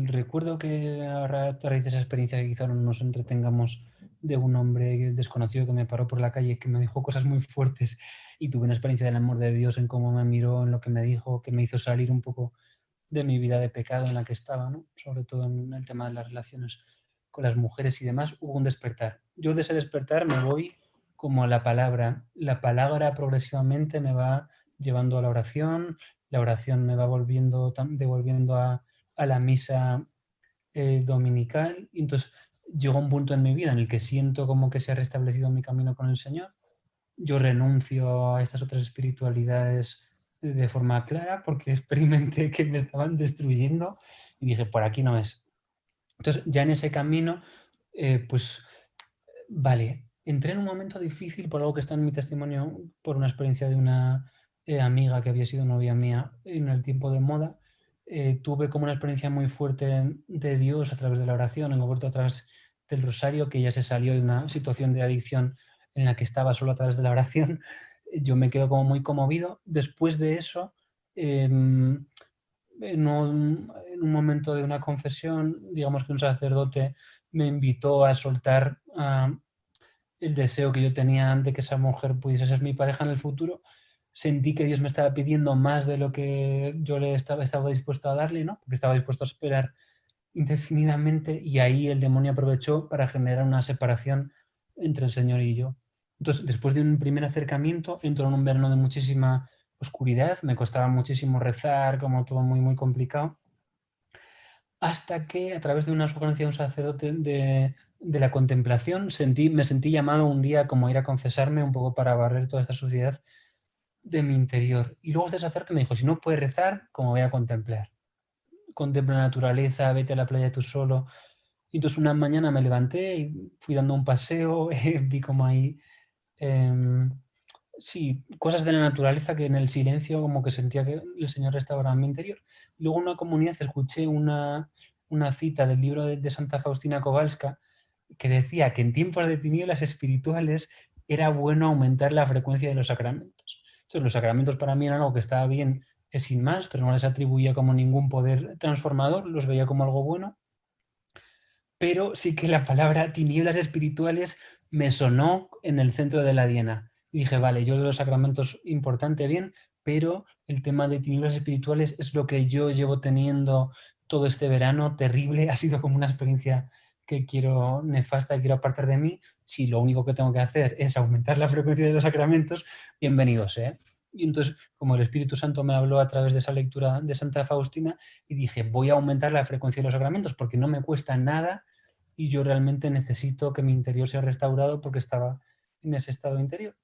recuerdo que a raíz de esa experiencia que quizá no nos entretengamos de un hombre desconocido que me paró por la calle, que me dijo cosas muy fuertes y tuve una experiencia del amor de Dios en cómo me miró, en lo que me dijo, que me hizo salir un poco de mi vida de pecado en la que estaba, ¿no? Sobre todo en el tema de las relaciones con las mujeres y demás, hubo un despertar. Yo de ese despertar me voy como a la palabra. La palabra progresivamente me va llevando a la oración me va devolviendo a la misa dominical, y entonces llegó un punto en mi vida en el que siento como que se ha restablecido mi camino con el Señor. Yo renuncio a estas otras espiritualidades de forma clara porque experimenté que me estaban destruyendo y dije, por aquí no es. Entonces, ya en ese camino, pues, vale, entré en un momento difícil por algo que está en mi testimonio, por una experiencia de una amiga que había sido novia mía en el tiempo de moda. Tuve como una experiencia muy fuerte de Dios a través de la oración, en concreto a través del rosario, que ella se salió de una situación de adicción en la que estaba solo a través de la oración. Yo me quedo como muy conmovido. Después de eso, en un momento de una confesión, digamos que un sacerdote me invitó a soltar el deseo que yo tenía de que esa mujer pudiese ser mi pareja en el futuro. Sentí que Dios me estaba pidiendo más de lo que yo le estaba dispuesto a darle, ¿no? Porque estaba dispuesto a esperar indefinidamente, y ahí el demonio aprovechó para generar una separación entre el Señor y yo. Entonces, después de un primer acercamiento, entró en un verano de muchísima oscuridad, me costaba muchísimo rezar, como todo muy, muy complicado, hasta que a través de una sugerencia de un sacerdote de la contemplación me sentí llamado un día como a ir a confesarme un poco para barrer toda esta suciedad de mi interior. Y luego este sacerdote me dijo, si no puedes rezar, como voy a contemplar. Contempla la naturaleza, vete a la playa tú solo. Y entonces una mañana me levanté y fui dando un paseo, vi como ahí, sí, cosas de la naturaleza que en el silencio como que sentía que el Señor restauraba mi interior. Luego en una comunidad escuché una cita del libro de Santa Faustina Kowalska que decía que en tiempos de tinieblas espirituales era bueno aumentar la frecuencia de los sacramentos. Entonces los sacramentos para mí eran algo que estaba bien, sin más, pero no les atribuía como ningún poder transformador, los veía como algo bueno. Pero sí que la palabra tinieblas espirituales me sonó en el centro de la diana. Y dije, vale, yo de los sacramentos importante, bien, pero el tema de tinieblas espirituales es lo que yo llevo teniendo todo este verano, terrible, ha sido como una experiencia que quiero nefasta, que quiero apartar de mí. Si lo único que tengo que hacer es aumentar la frecuencia de los sacramentos, bienvenidos, ¿eh? Y entonces, como el Espíritu Santo me habló a través de esa lectura de Santa Faustina, y dije, voy a aumentar la frecuencia de los sacramentos porque no me cuesta nada y yo realmente necesito que mi interior sea restaurado porque estaba en ese estado interior.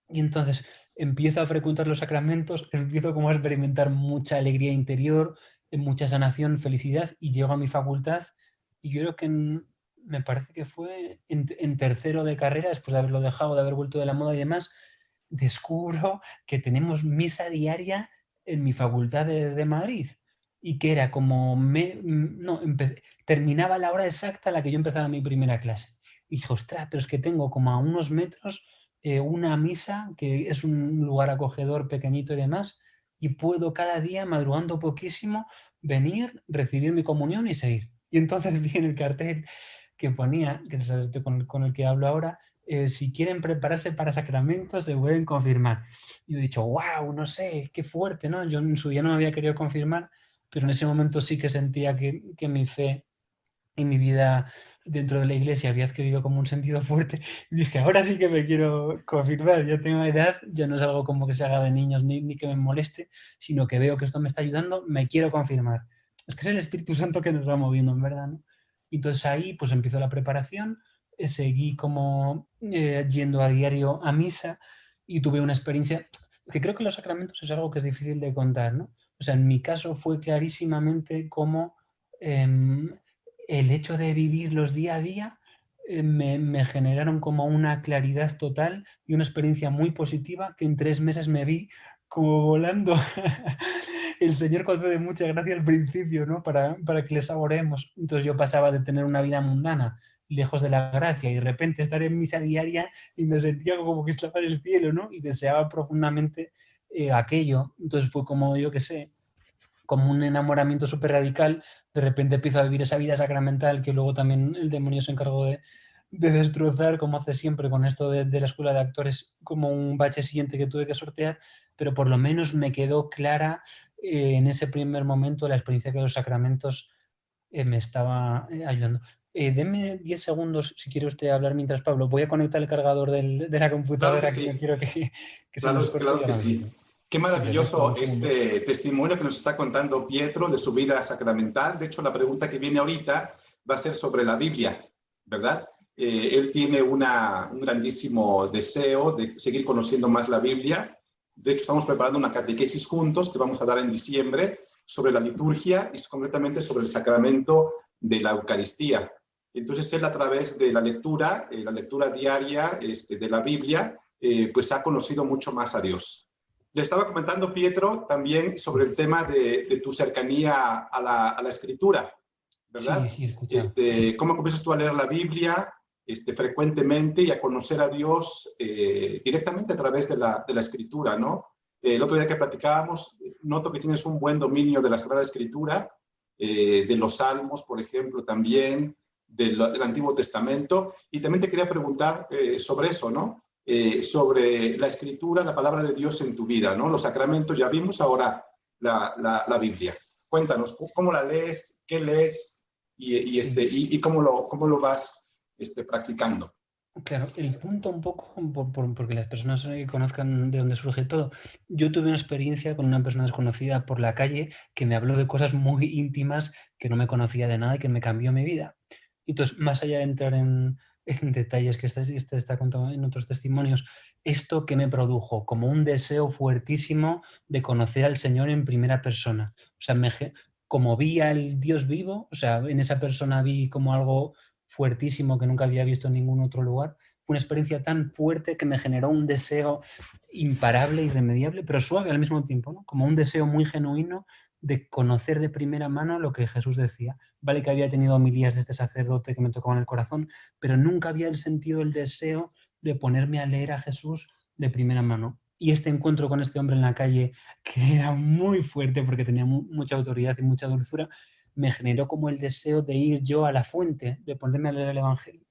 Y entonces empiezo a frecuentar los sacramentos, empiezo como a experimentar mucha alegría interior, mucha sanación, felicidad, y llego a mi facultad y yo creo que me parece que fue en tercero de carrera, después de haberlo dejado, de haber vuelto de la moda y demás, descubro que tenemos misa diaria en mi facultad de Madrid y que era como, terminaba la hora exacta a la que yo empezaba mi primera clase. Y dije, ostras, pero es que tengo como a unos metros una misa, que es un lugar acogedor, pequeñito y demás, y puedo cada día, madrugando poquísimo, venir, recibir mi comunión y seguir. Y entonces vi en el cartel que ponía, que es este con el que hablo ahora, si quieren prepararse para sacramentos se pueden confirmar. Y he dicho, wow, no sé, qué fuerte, ¿no? Yo en su día no me había querido confirmar, pero en ese momento sí que sentía que mi fe y mi vida dentro de la iglesia había adquirido como un sentido fuerte y dije, ahora sí que me quiero confirmar, ya tengo edad, ya no es algo como que se haga de niños ni que me moleste, sino que veo que esto me está ayudando, me quiero confirmar. Es que es el Espíritu Santo que nos va moviendo, en verdad, ¿no? Y entonces ahí pues empezó la preparación, seguí como yendo a diario a misa y tuve una experiencia que creo que los sacramentos es algo que es difícil de contar, ¿no? O sea, en mi caso fue clarísimamente como el hecho de vivirlos día a día me generaron como una claridad total y una experiencia muy positiva que en 3 meses me vi como volando. El Señor concede mucha gracia al principio, ¿no? Para que le saboreemos. Entonces yo pasaba de tener una vida mundana, lejos de la gracia, y de repente estar en misa diaria y me sentía como que estaba en el cielo, ¿no? Y deseaba profundamente aquello. Entonces fue como, yo qué sé, como un enamoramiento súper radical, de repente empiezo a vivir esa vida sacramental que luego también el demonio se encargó de destrozar, como hace siempre con esto de la escuela de actores, como un bache siguiente que tuve que sortear, pero por lo menos me quedó clara en ese primer momento la experiencia que los sacramentos me estaba ayudando. Deme 10 segundos si quiere usted hablar mientras Pablo. Voy a conectar el cargador de la Claro que computadora que no sí, quiero que se nos corte y claro que ahora sí. mismo. Qué Sí, perfecto, maravilloso un segundo. este testimonio que nos está contando Pietro de su vida sacramental. De hecho, la pregunta que viene ahorita va a ser sobre la Biblia, ¿verdad? Él tiene un grandísimo deseo de seguir conociendo más la Biblia. De hecho, estamos preparando una catequesis juntos que vamos a dar en diciembre sobre la liturgia y concretamente sobre el sacramento de la Eucaristía. Entonces, él a través de la lectura diaria de la Biblia, pues ha conocido mucho más a Dios. Le estaba comentando, Pietro, también sobre el tema de tu cercanía a la escritura, Sí, ¿verdad? sí, he escuchado. ¿Cómo comienzas tú a leer la Biblia frecuentemente y a conocer a Dios directamente a través de la escritura, ¿no? El otro día que platicábamos, noto que tienes un buen dominio de la Sagrada Escritura, de los Salmos, por ejemplo, también, del Antiguo Testamento, y también te quería preguntar sobre eso, ¿no? Sobre la Escritura, la palabra de Dios en tu vida, ¿no? Los sacramentos, ya vimos ahora la Biblia. Cuéntanos, ¿cómo la lees? ¿Qué lees? Sí, Y cómo lo vas practicando. claro, el punto un poco, porque las personas conozcan de dónde surge todo. Yo tuve una experiencia con una persona desconocida por la calle que me habló de cosas muy íntimas que no me conocía de nada y que me cambió mi vida. Entonces, más allá de entrar en detalles que este está contando en otros testimonios, esto que me produjo como un deseo fuertísimo de conocer al Señor en primera persona. O sea, como vi al Dios vivo, o sea, en esa persona vi como algo fuertísimo que nunca había visto en ningún otro lugar. Fue una experiencia tan fuerte que me generó un deseo imparable, irremediable, pero suave al mismo tiempo, ¿no? Como un deseo muy genuino de conocer de primera mano lo que Jesús decía. Vale que había tenido homilías de este sacerdote que me tocaba en el corazón, pero nunca había sentido el deseo de ponerme a leer a Jesús de primera mano. Y este encuentro con este hombre en la calle, que era muy fuerte porque tenía mucha autoridad y mucha dulzura, me generó como el deseo de ir yo a la fuente, de ponerme a leer el Evangelio.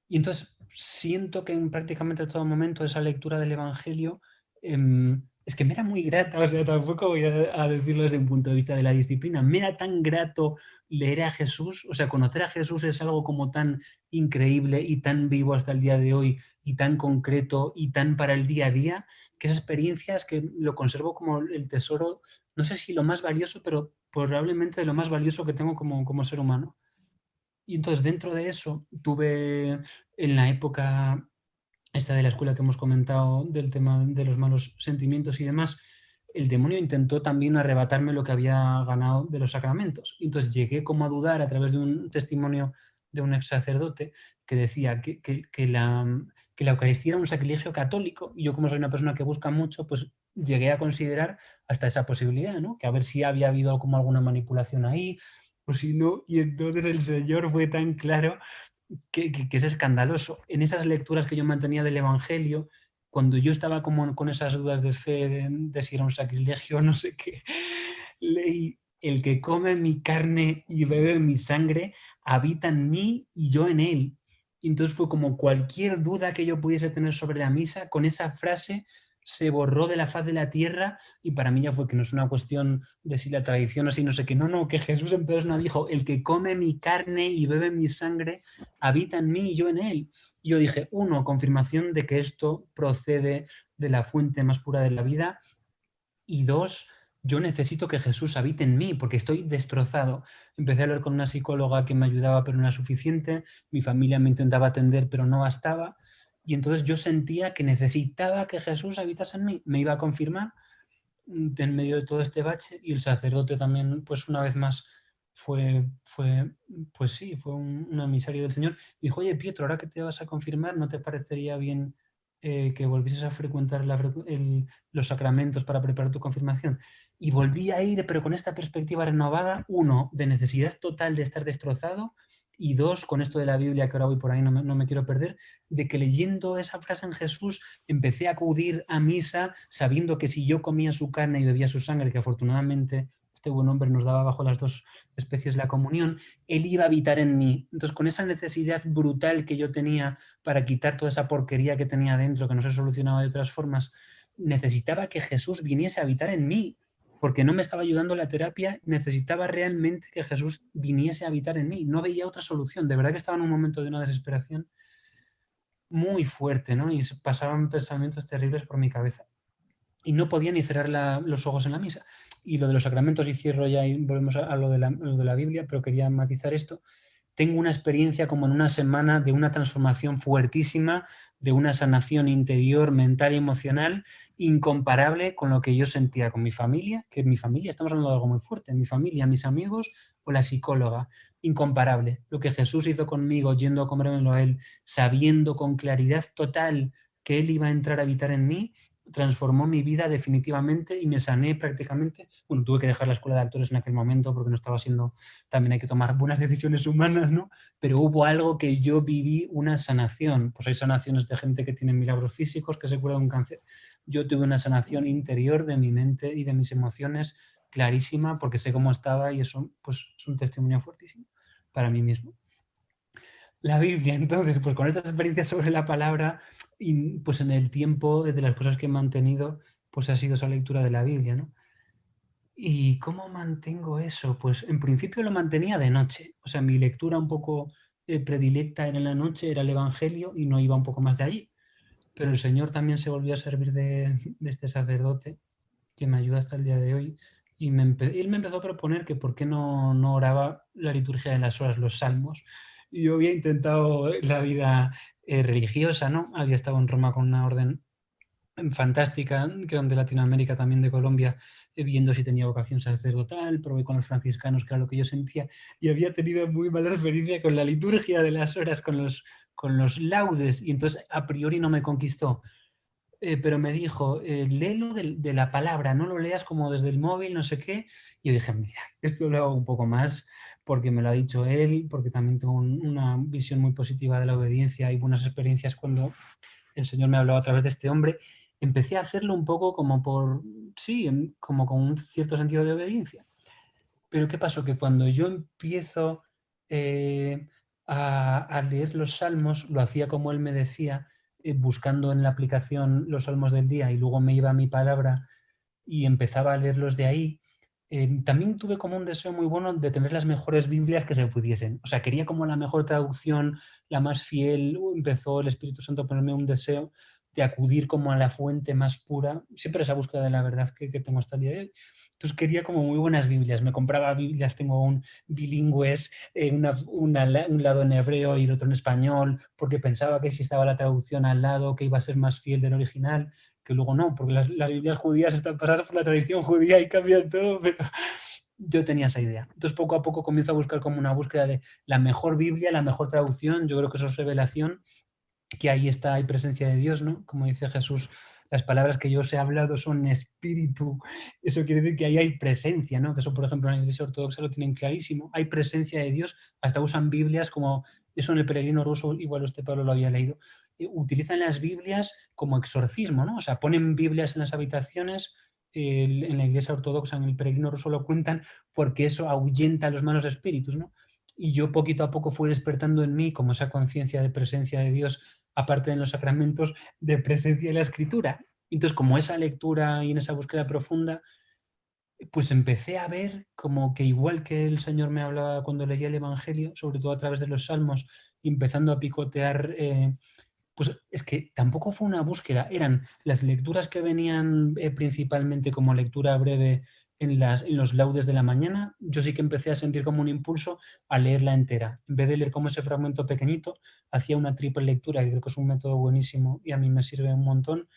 Y entonces siento que en prácticamente todo momento esa lectura del Evangelio es que me era muy grata, o sea, tampoco voy a decirlo desde un punto de vista de la disciplina, me era tan grato leer a Jesús, o sea, conocer a Jesús es algo como tan increíble y tan vivo hasta el día de hoy y tan concreto y tan para el día a día, que esas experiencias que lo conservo como el tesoro, no sé si lo más valioso, pero probablemente de lo más valioso que tengo como ser humano. Y entonces dentro de eso tuve en la época esta de la escuela que hemos comentado del tema de los malos sentimientos y demás, el demonio intentó también arrebatarme lo que había ganado de los sacramentos. Y entonces llegué como a dudar a través de un testimonio de un ex sacerdote que decía que la Eucaristía era un sacrilegio católico. Y yo, como soy una persona que busca mucho, pues llegué a considerar hasta esa posibilidad, ¿no? Que a ver si había habido como alguna manipulación ahí, o si no. Y entonces el Señor fue tan claro que es escandaloso. En esas lecturas que yo mantenía del Evangelio, cuando yo estaba como con esas dudas de fe, de si era un sacrilegio o no sé qué, leí: el que come mi carne y bebe mi sangre habita en mí y yo en él. Y entonces fue como cualquier duda que yo pudiese tener sobre la misa, con esa frase se borró de la faz de la tierra, y para mí ya fue que no es una cuestión de si la tradición o si no sé qué, no, que Jesús en persona dijo: el que come mi carne y bebe mi sangre habita en mí y yo en él. Y yo dije, uno, confirmación de que esto procede de la fuente más pura de la vida, y dos, yo necesito que Jesús habite en mí porque estoy destrozado. Empecé a hablar con una psicóloga que me ayudaba pero no era suficiente, mi familia me intentaba atender pero no bastaba, y entonces yo sentía que necesitaba que Jesús habitase en mí, me iba a confirmar en medio de todo este bache, y el sacerdote también, pues una vez más, pues sí, fue un emisario del Señor. Dijo: oye, Pietro, ahora que te vas a confirmar, ¿no te parecería bien que volvieses a frecuentar los sacramentos para preparar tu confirmación? Y volví a ir, pero con esta perspectiva renovada, uno, de necesidad total de estar destrozado, y dos, con esto de la Biblia, que ahora voy por ahí, no me quiero perder, de que leyendo esa frase en Jesús empecé a acudir a misa sabiendo que si yo comía su carne y bebía su sangre, que afortunadamente este buen hombre nos daba bajo las dos especies la comunión, él iba a habitar en mí. Entonces, con esa necesidad brutal que yo tenía para quitar toda esa porquería que tenía dentro, que no se solucionaba de otras formas, necesitaba que Jesús viniese a habitar en mí, porque no me estaba ayudando la terapia, necesitaba realmente que Jesús viniese a habitar en mí. No veía otra solución. De verdad que estaba en un momento de una desesperación muy fuerte, ¿no? Y se pasaban pensamientos terribles por mi cabeza. Y no podía ni cerrar los ojos en la misa. Y lo de los sacramentos, y cierro ya y volvemos a lo de la Biblia, pero quería matizar esto. Tengo una experiencia como en una semana de una transformación fuertísima, de una sanación interior, mental y emocional, incomparable con lo que yo sentía con mi familia, que mi familia, estamos hablando de algo muy fuerte, mi familia, mis amigos o la psicóloga, incomparable. Lo que Jesús hizo conmigo, yendo a comérmelo a él, sabiendo con claridad total que él iba a entrar a habitar en mí, transformó mi vida definitivamente y me sané prácticamente. Bueno, tuve que dejar la escuela de actores en aquel momento porque no estaba siendo, también hay que tomar buenas decisiones humanas, ¿no? Pero hubo algo que yo viví, una sanación. Pues hay sanaciones de gente que tiene milagros físicos, que se cura de un cáncer. Yo tuve una sanación interior de mi mente y de mis emociones clarísima, porque sé cómo estaba, y eso pues es un testimonio fuertísimo para mí mismo. La Biblia, entonces, pues con estas experiencias sobre la palabra, y pues en el tiempo, de las cosas que he mantenido, pues ha sido esa lectura de la Biblia, ¿no? ¿Y cómo mantengo eso? Pues en principio lo mantenía de noche. O sea, mi lectura un poco predilecta era en la noche, era el Evangelio, y no iba un poco más de allí. Pero el Señor también se volvió a servir de este sacerdote que me ayuda hasta el día de hoy. Y él me empezó a proponer que por qué no oraba la liturgia de las horas, los salmos. Y yo había intentado la vida religiosa, ¿no? Había estado en Roma con una orden fantástica, que eran de Latinoamérica, también de Colombia, viendo si tenía vocación sacerdotal, probé con los franciscanos, que era lo que yo sentía, y había tenido muy mala experiencia con la liturgia de las horas, con los laudes, y entonces a priori no me conquistó. Pero me dijo: léelo de la palabra, no lo leas como desde el móvil, no sé qué. Y yo dije: mira, esto lo hago un poco más porque me lo ha dicho él, porque también tengo una visión muy positiva de la obediencia y buenas experiencias cuando el Señor me hablaba a través de este hombre. Empecé a hacerlo un poco como sí, como con un cierto sentido de obediencia. Pero ¿qué pasó? Que cuando yo empiezo eh, a leer los salmos, lo hacía como él me decía, buscando en la aplicación los salmos del día, y luego me iba a mi palabra y empezaba a leerlos de ahí. También tuve como un deseo muy bueno de tener las mejores Biblias que se pudiesen. O sea, quería como la mejor traducción, la más fiel. Empezó el Espíritu Santo a ponerme un deseo de acudir como a la fuente más pura, siempre esa búsqueda de la verdad que tengo hasta el día de hoy. Entonces quería como muy buenas Biblias, me compraba Biblias, tengo un bilingües, un lado en hebreo y el otro en español, porque pensaba que si estaba la traducción al lado, que iba a ser más fiel del original, que luego no, porque las Biblias judías están pasadas por la tradición judía y cambian todo, pero yo tenía esa idea. Entonces poco a poco comienzo a buscar como una búsqueda de la mejor Biblia, la mejor traducción, yo creo que eso es revelación, que ahí está, hay presencia de Dios, ¿no? Como dice Jesús, las palabras que yo os he hablado son espíritu. Eso quiere decir que ahí hay presencia, ¿no? Que eso, por ejemplo, en la Iglesia Ortodoxa lo tienen clarísimo. Hay presencia de Dios, hasta usan Biblias como, eso en el Peregrino Ruso, igual este Pablo lo había leído, utilizan las Biblias como exorcismo, ¿no? O sea, ponen Biblias en las habitaciones, en la Iglesia Ortodoxa, en el Peregrino Ruso lo cuentan, porque eso ahuyenta a los malos espíritus, ¿no? Y yo poquito a poco fui despertando en mí como esa conciencia de presencia de Dios, aparte de los sacramentos, de presencia de la Escritura. Entonces, como esa lectura y en esa búsqueda profunda, pues empecé a ver como que igual que el Señor me hablaba cuando leía el Evangelio, sobre todo a través de los Salmos, y empezando a picotear, pues es que tampoco fue una búsqueda, eran las lecturas que venían principalmente como lectura breve en los laudes de la mañana. Yo sí que empecé a sentir como un impulso a leerla entera. En vez de leer como ese fragmento pequeñito, hacía una triple lectura, que creo que es un método buenísimo y a mí me sirve un montón,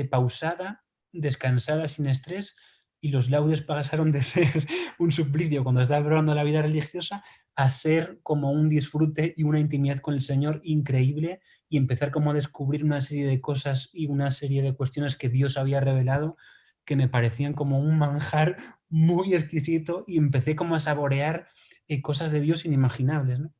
pausada, descansada, sin estrés, y los laudes pasaron de ser un suplicio cuando estaba probando la vida religiosa a ser como un disfrute y una intimidad con el Señor increíble, y empezar como a descubrir una serie de cosas y una serie de cuestiones que Dios había revelado que me parecían como un manjar muy exquisito, y empecé como a saborear cosas de Dios inimaginables, ¿no?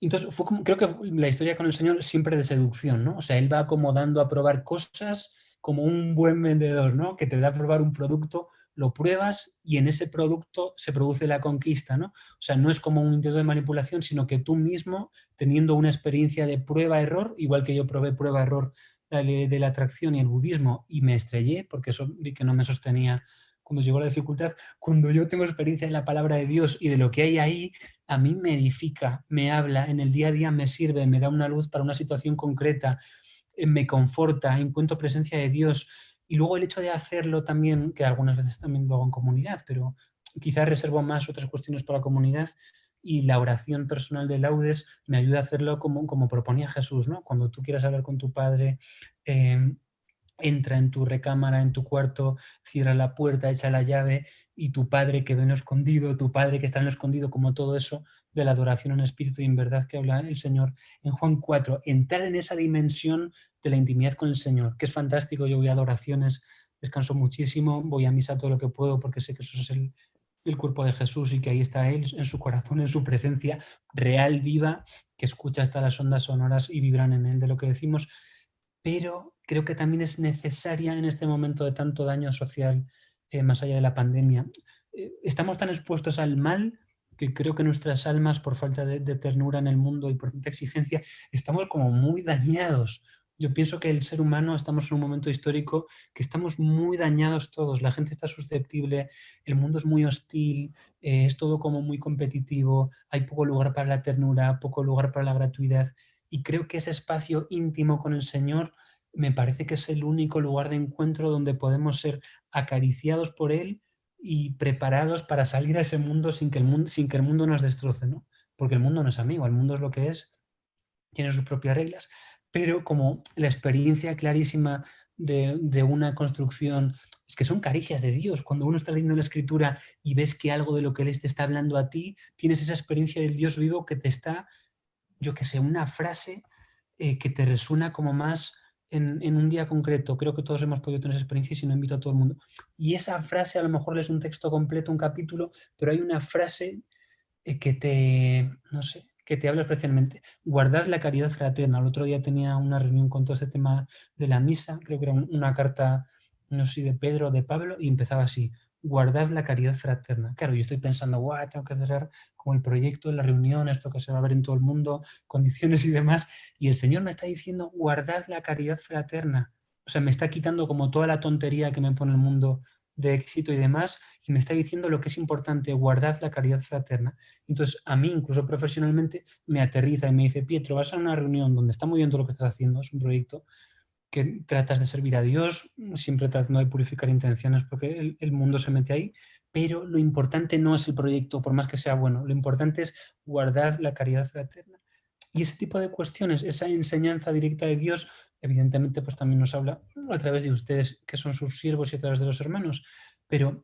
Entonces, fue como, creo que la historia con el Señor siempre de seducción, ¿no? O sea, Él va como dando a probar cosas como un buen vendedor, ¿no? Que te da a probar un producto, lo pruebas y en ese producto se produce la conquista, ¿no? O sea, no es como un intento de manipulación, sino que tú mismo, teniendo una experiencia de prueba-error, igual que yo probé prueba-error de la atracción y el budismo y me estrellé, porque eso vi que no me sostenía cuando llegó la dificultad, cuando yo tengo experiencia de la palabra de Dios y de lo que hay ahí, a mí me edifica, me habla, en el día a día me sirve, me da una luz para una situación concreta, me conforta, encuentro presencia de Dios. Y luego el hecho de hacerlo también, que algunas veces también lo hago en comunidad, pero quizás reservo más otras cuestiones para la comunidad, y la oración personal de laudes me ayuda a hacerlo como proponía Jesús, ¿no? Cuando tú quieras hablar con tu Padre, entra en tu recámara, en tu cuarto, cierra la puerta, echa la llave, y tu Padre que ve en lo escondido, tu Padre que está en lo escondido, como todo eso de la adoración en espíritu y en verdad que habla el Señor en Juan 4, entrar en esa dimensión de la intimidad con el Señor, que es fantástico. Yo voy a adoraciones, descanso muchísimo, voy a misa todo lo que puedo porque sé que eso es el cuerpo de Jesús y que ahí está Él, en su corazón, en su presencia real, viva, que escucha hasta las ondas sonoras y vibran en Él de lo que decimos. Pero creo que también es necesaria en este momento de tanto daño social, más allá de la pandemia. Estamos tan expuestos al mal que creo que nuestras almas, por falta de ternura en el mundo y por tanta exigencia, estamos como muy dañados. Yo pienso que el ser humano estamos en un momento histórico que estamos muy dañados todos. La gente está susceptible, el mundo es muy hostil, es todo como muy competitivo, hay poco lugar para la ternura, poco lugar para la gratuidad. Y creo que ese espacio íntimo con el Señor me parece que es el único lugar de encuentro donde podemos ser acariciados por Él y preparados para salir a ese mundo sin que el mundo nos destroce, ¿no? Porque el mundo no es amigo, el mundo es lo que es, tiene sus propias reglas, pero como la experiencia clarísima de una construcción, es que son caricias de Dios. Cuando uno está leyendo la Escritura y ves que algo de lo que Él te está hablando a ti, tienes esa experiencia del Dios vivo que te está, yo que sé, una frase que te resuena como más en un día concreto. Creo que todos hemos podido tener esa experiencia y si no, invito a todo el mundo. Y esa frase a lo mejor es un texto completo, un capítulo, pero hay una frase que te, no sé, que te habla especialmente. Guardad la caridad fraterna. El otro día tenía una reunión con todo este tema de la misa, creo que era una carta, no sé si de Pedro o de Pablo, y empezaba así: guardad la caridad fraterna. Claro, yo estoy pensando, guau, tengo que cerrar como el proyecto de la reunión, esto que se va a ver en todo el mundo, condiciones y demás, y el Señor me está diciendo, guardad la caridad fraterna. O sea, me está quitando como toda la tontería que me pone el mundo de éxito y demás, y me está diciendo lo que es importante: guardad la caridad fraterna. Entonces, a mí, incluso profesionalmente, me aterriza y me dice: Pietro, vas a una reunión donde está muy bien todo lo que estás haciendo, es un proyecto, que tratas de servir a Dios, siempre tratando de purificar intenciones porque el mundo se mete ahí, pero lo importante no es el proyecto, por más que sea bueno, lo importante es guardar la caridad fraterna. Y ese tipo de cuestiones, esa enseñanza directa de Dios, evidentemente pues también nos habla a través de ustedes, que son sus siervos, y a través de los hermanos, pero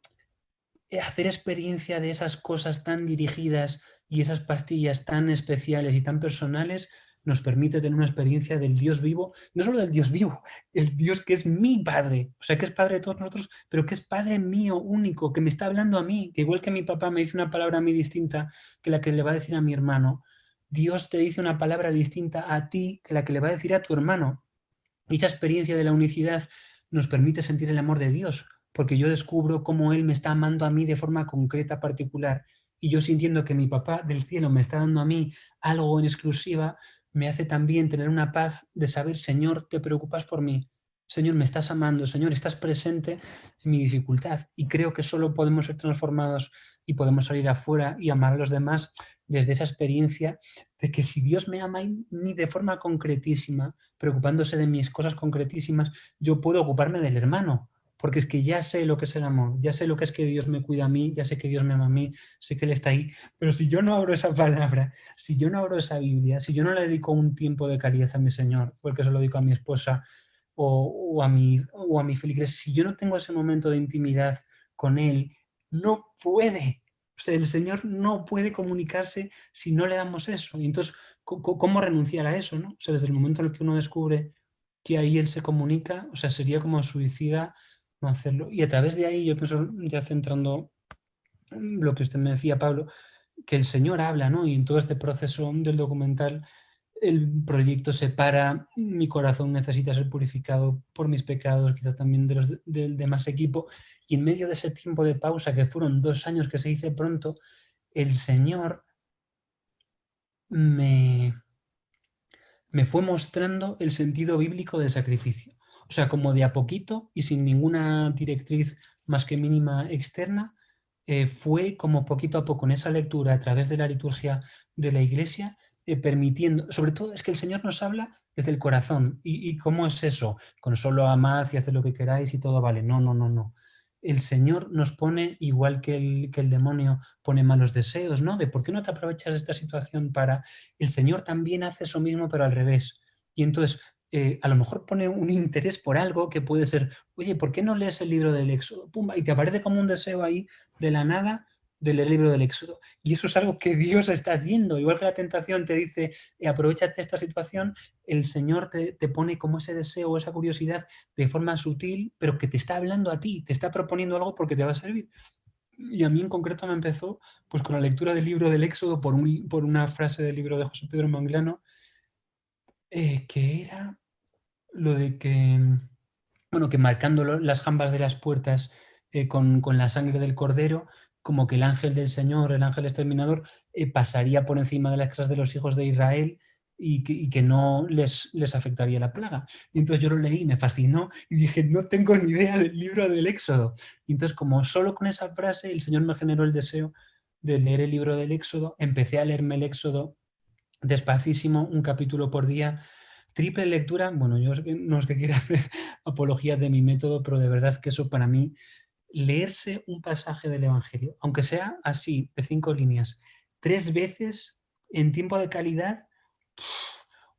hacer experiencia de esas cosas tan dirigidas y esas pastillas tan especiales y tan personales nos permite tener una experiencia del Dios vivo, no solo del Dios vivo, el Dios que es mi Padre, o sea, que es Padre de todos nosotros, pero que es Padre mío único, que me está hablando a mí, que igual que mi papá me dice una palabra a mí distinta que la que le va a decir a mi hermano, Dios te dice una palabra distinta a ti que la que le va a decir a tu hermano. Y esa experiencia de la unicidad nos permite sentir el amor de Dios, porque yo descubro cómo Él me está amando a mí de forma concreta, particular, y yo sintiendo que mi papá del cielo me está dando a mí algo en exclusiva, me hace también tener una paz de saber, Señor, te preocupas por mí, Señor, me estás amando, Señor, estás presente en mi dificultad, y creo que solo podemos ser transformados y podemos salir afuera y amar a los demás desde esa experiencia de que si Dios me ama a mí de forma concretísima, preocupándose de mis cosas concretísimas, yo puedo ocuparme del hermano, porque es que ya sé lo que es el amor, ya sé lo que es que Dios me cuida a mí, ya sé que Dios me ama a mí, sé que Él está ahí, pero si yo no abro esa palabra, si yo no abro esa Biblia, si yo no le dedico un tiempo de calidad a mi Señor, porque se lo dedico a mi esposa o a mi feligres, si yo no tengo ese momento de intimidad con Él, no puede. O sea, el Señor no puede comunicarse si no le damos eso. Y entonces, ¿cómo renunciar a eso, no? O sea, desde el momento en el que uno descubre que ahí Él se comunica, o sea, sería como suicida no hacerlo. Y a través de ahí, yo pienso, ya centrando lo que usted me decía, Pablo, que el Señor habla, ¿no? Y en todo este proceso del documental, el proyecto se para, mi corazón necesita ser purificado por mis pecados, quizás también de los del demás equipo, y en medio de ese tiempo de pausa, que fueron 2 años que se dice pronto, el Señor me fue mostrando el sentido bíblico del sacrificio. O sea, como de a poquito y sin ninguna directriz más que mínima externa, fue como poquito a poco en esa lectura a través de la liturgia de la Iglesia, permitiendo, sobre todo es que el Señor nos habla desde el corazón. ¿Y cómo es eso? Con solo amad y haced lo que queráis y todo vale. No, no, no, no. El Señor nos pone, igual que el demonio pone malos deseos, ¿no? De por qué no te aprovechas de esta situación para... El Señor también hace eso mismo, pero al revés. Y entonces, a lo mejor pone un interés por algo que puede ser, oye, ¿por qué no lees el libro del Éxodo? Pumba, y te aparece como un deseo ahí de la nada de leer el libro del Éxodo. Y eso es algo que Dios está haciendo. Igual que la tentación te dice, aprovechate de esta situación, el Señor te pone como ese deseo, esa curiosidad de forma sutil, pero que te está hablando a ti, te está proponiendo algo porque te va a servir. Y a mí en concreto me empezó pues con la lectura del libro del Éxodo por una frase del libro de José Pedro Manglano, que era lo de que, bueno, que marcando las jambas de las puertas con la sangre del cordero, como que el ángel del Señor, el ángel exterminador, pasaría por encima de las casas de los hijos de Israel y que no les afectaría la plaga. Y entonces yo lo leí, me fascinó y dije, no tengo ni idea del libro del Éxodo. Y entonces como solo con esa frase el Señor me generó el deseo de leer el libro del Éxodo, empecé a leerme el Éxodo despacísimo, un capítulo por día, triple lectura. Bueno, yo no es que quiera hacer apología de mi método, pero de verdad que eso para mí, leerse un pasaje del Evangelio, aunque sea así, de 5 líneas, 3 veces en tiempo de calidad,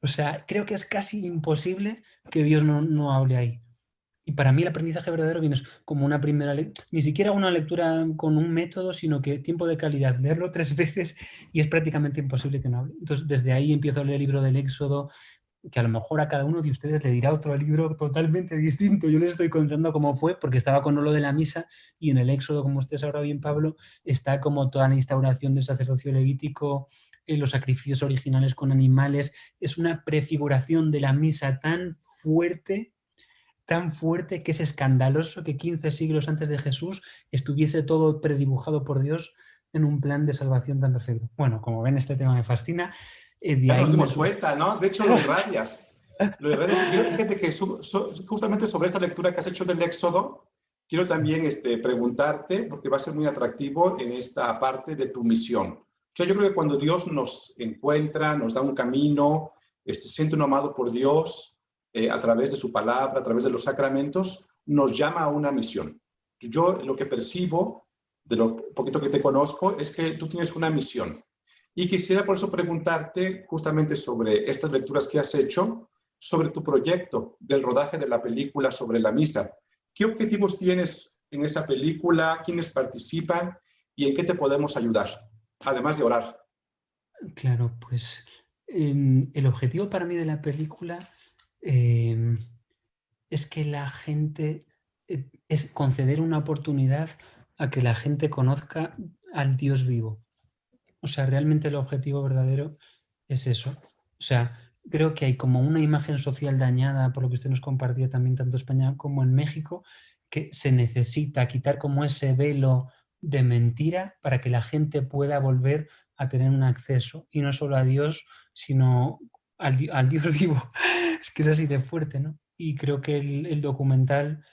o sea, creo que es casi imposible que Dios no hable ahí. Y para mí el aprendizaje verdadero viene como una primera lectura, ni siquiera una lectura con un método, sino que tiempo de calidad, leerlo 3 veces y es prácticamente imposible que no hable. Entonces, desde ahí empiezo a leer el libro del Éxodo, que a lo mejor a cada uno de ustedes le dirá otro libro totalmente distinto. Yo les estoy contando cómo fue, porque estaba con lo de la misa y en el Éxodo, como usted sabrá bien, Pablo, está como toda la instauración del sacerdocio levítico, los sacrificios originales con animales. Es una prefiguración de la misa tan fuerte que es escandaloso que 15 siglos antes de Jesús estuviese todo predibujado por Dios en un plan de salvación tan perfecto. Bueno, como ven, este tema me fascina. Ya nos dimos cuenta, ¿no? De hecho, lo irradias. Lo irradias. Y quiero, fíjate que justamente sobre esta lectura que has hecho del Éxodo, quiero también preguntarte, porque va a ser muy atractivo en esta parte de tu misión. O sea, yo creo que cuando Dios nos encuentra, nos da un camino, siente uno amado por Dios, a través de su palabra, a través de los sacramentos, nos llama a una misión. Yo lo que percibo, de lo poquito que te conozco, es que tú tienes una misión. Y quisiera por eso preguntarte justamente sobre estas lecturas que has hecho, sobre tu proyecto del rodaje de la película sobre la misa. ¿Qué objetivos tienes en esa película? ¿Quiénes participan? ¿Y en qué te podemos ayudar? Además de orar. Claro, pues el objetivo para mí de la película eh, es que la gente, es conceder una oportunidad a que la gente conozca al Dios vivo. O sea, realmente el objetivo verdadero es eso. O sea, creo que hay como una imagen social dañada, por lo que usted nos compartía también tanto en España como en México, que se necesita quitar como ese velo de mentira para que la gente pueda volver a tener un acceso, y no solo a Dios, sino al Dios vivo. Es que es así de fuerte, ¿no? Y creo que el documental,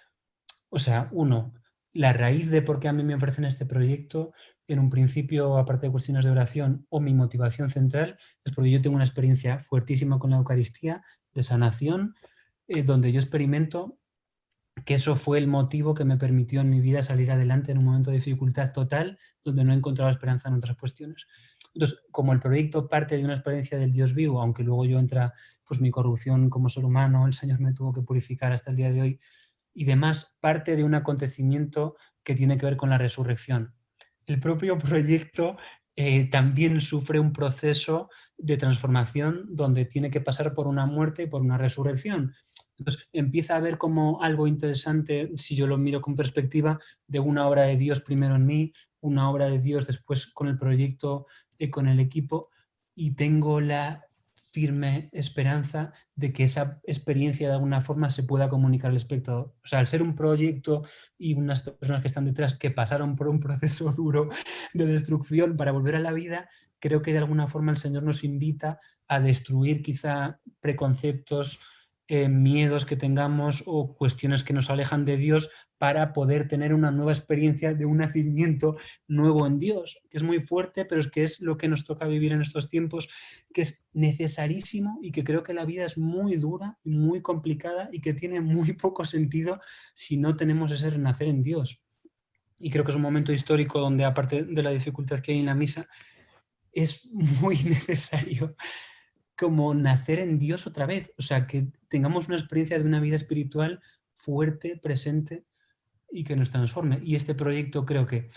o sea, uno, la raíz de por qué a mí me ofrecen este proyecto, en un principio, aparte de cuestiones de oración, o mi motivación central, es porque yo tengo una experiencia fuertísima con la Eucaristía, de sanación, donde yo experimento que eso fue el motivo que me permitió en mi vida salir adelante en un momento de dificultad total, donde no encontraba esperanza en otras cuestiones. Entonces, como el proyecto parte de una experiencia del Dios vivo, aunque luego yo entra pues mi corrupción como ser humano, el Señor me tuvo que purificar hasta el día de hoy, y demás, parte de un acontecimiento que tiene que ver con la resurrección. El propio proyecto también sufre un proceso de transformación donde tiene que pasar por una muerte y por una resurrección. Entonces empieza a ver como algo interesante, si yo lo miro con perspectiva, de una obra de Dios primero en mí, una obra de Dios después con el proyecto, con el equipo, y tengo la firme esperanza de que esa experiencia de alguna forma se pueda comunicar al espectador. O sea, al ser un proyecto y unas personas que están detrás que pasaron por un proceso duro de destrucción para volver a la vida, creo que de alguna forma el Señor nos invita a destruir quizá preconceptos, miedos que tengamos o cuestiones que nos alejan de Dios, para poder tener una nueva experiencia de un nacimiento nuevo en Dios, que es muy fuerte, pero es que es lo que nos toca vivir en estos tiempos, que es necesarísimo, y que creo que la vida es muy dura, muy complicada, y que tiene muy poco sentido si no tenemos ese renacer en Dios. Y creo que es un momento histórico donde, aparte de la dificultad que hay en la misa, es muy necesario como nacer en Dios otra vez. O sea, que tengamos una experiencia de una vida espiritual fuerte, presente, y que nos transforme. Y este proyecto creo que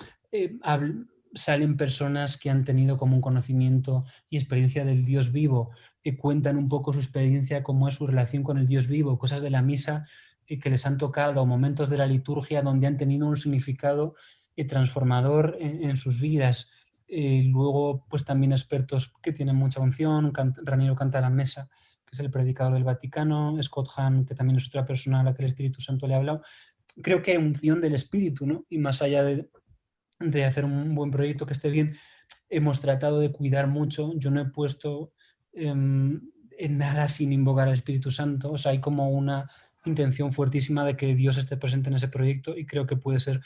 salen personas que han tenido como un conocimiento y experiencia del Dios vivo, que cuentan un poco su experiencia, cómo es su relación con el Dios vivo, cosas de la misa que les han tocado, momentos de la liturgia donde han tenido un significado transformador en sus vidas. Luego, pues también expertos que tienen mucha unción, Raniero Cantalamessa, que es el predicador del Vaticano, Scott Hahn, que también es otra persona a la que el Espíritu Santo le ha hablado. Creo que hay unción del Espíritu, ¿no? Y más allá de hacer un buen proyecto que esté bien, hemos tratado de cuidar mucho. Yo no he puesto en nada sin invocar al Espíritu Santo. O sea, hay como una intención fuertísima de que Dios esté presente en ese proyecto, y creo que puede ser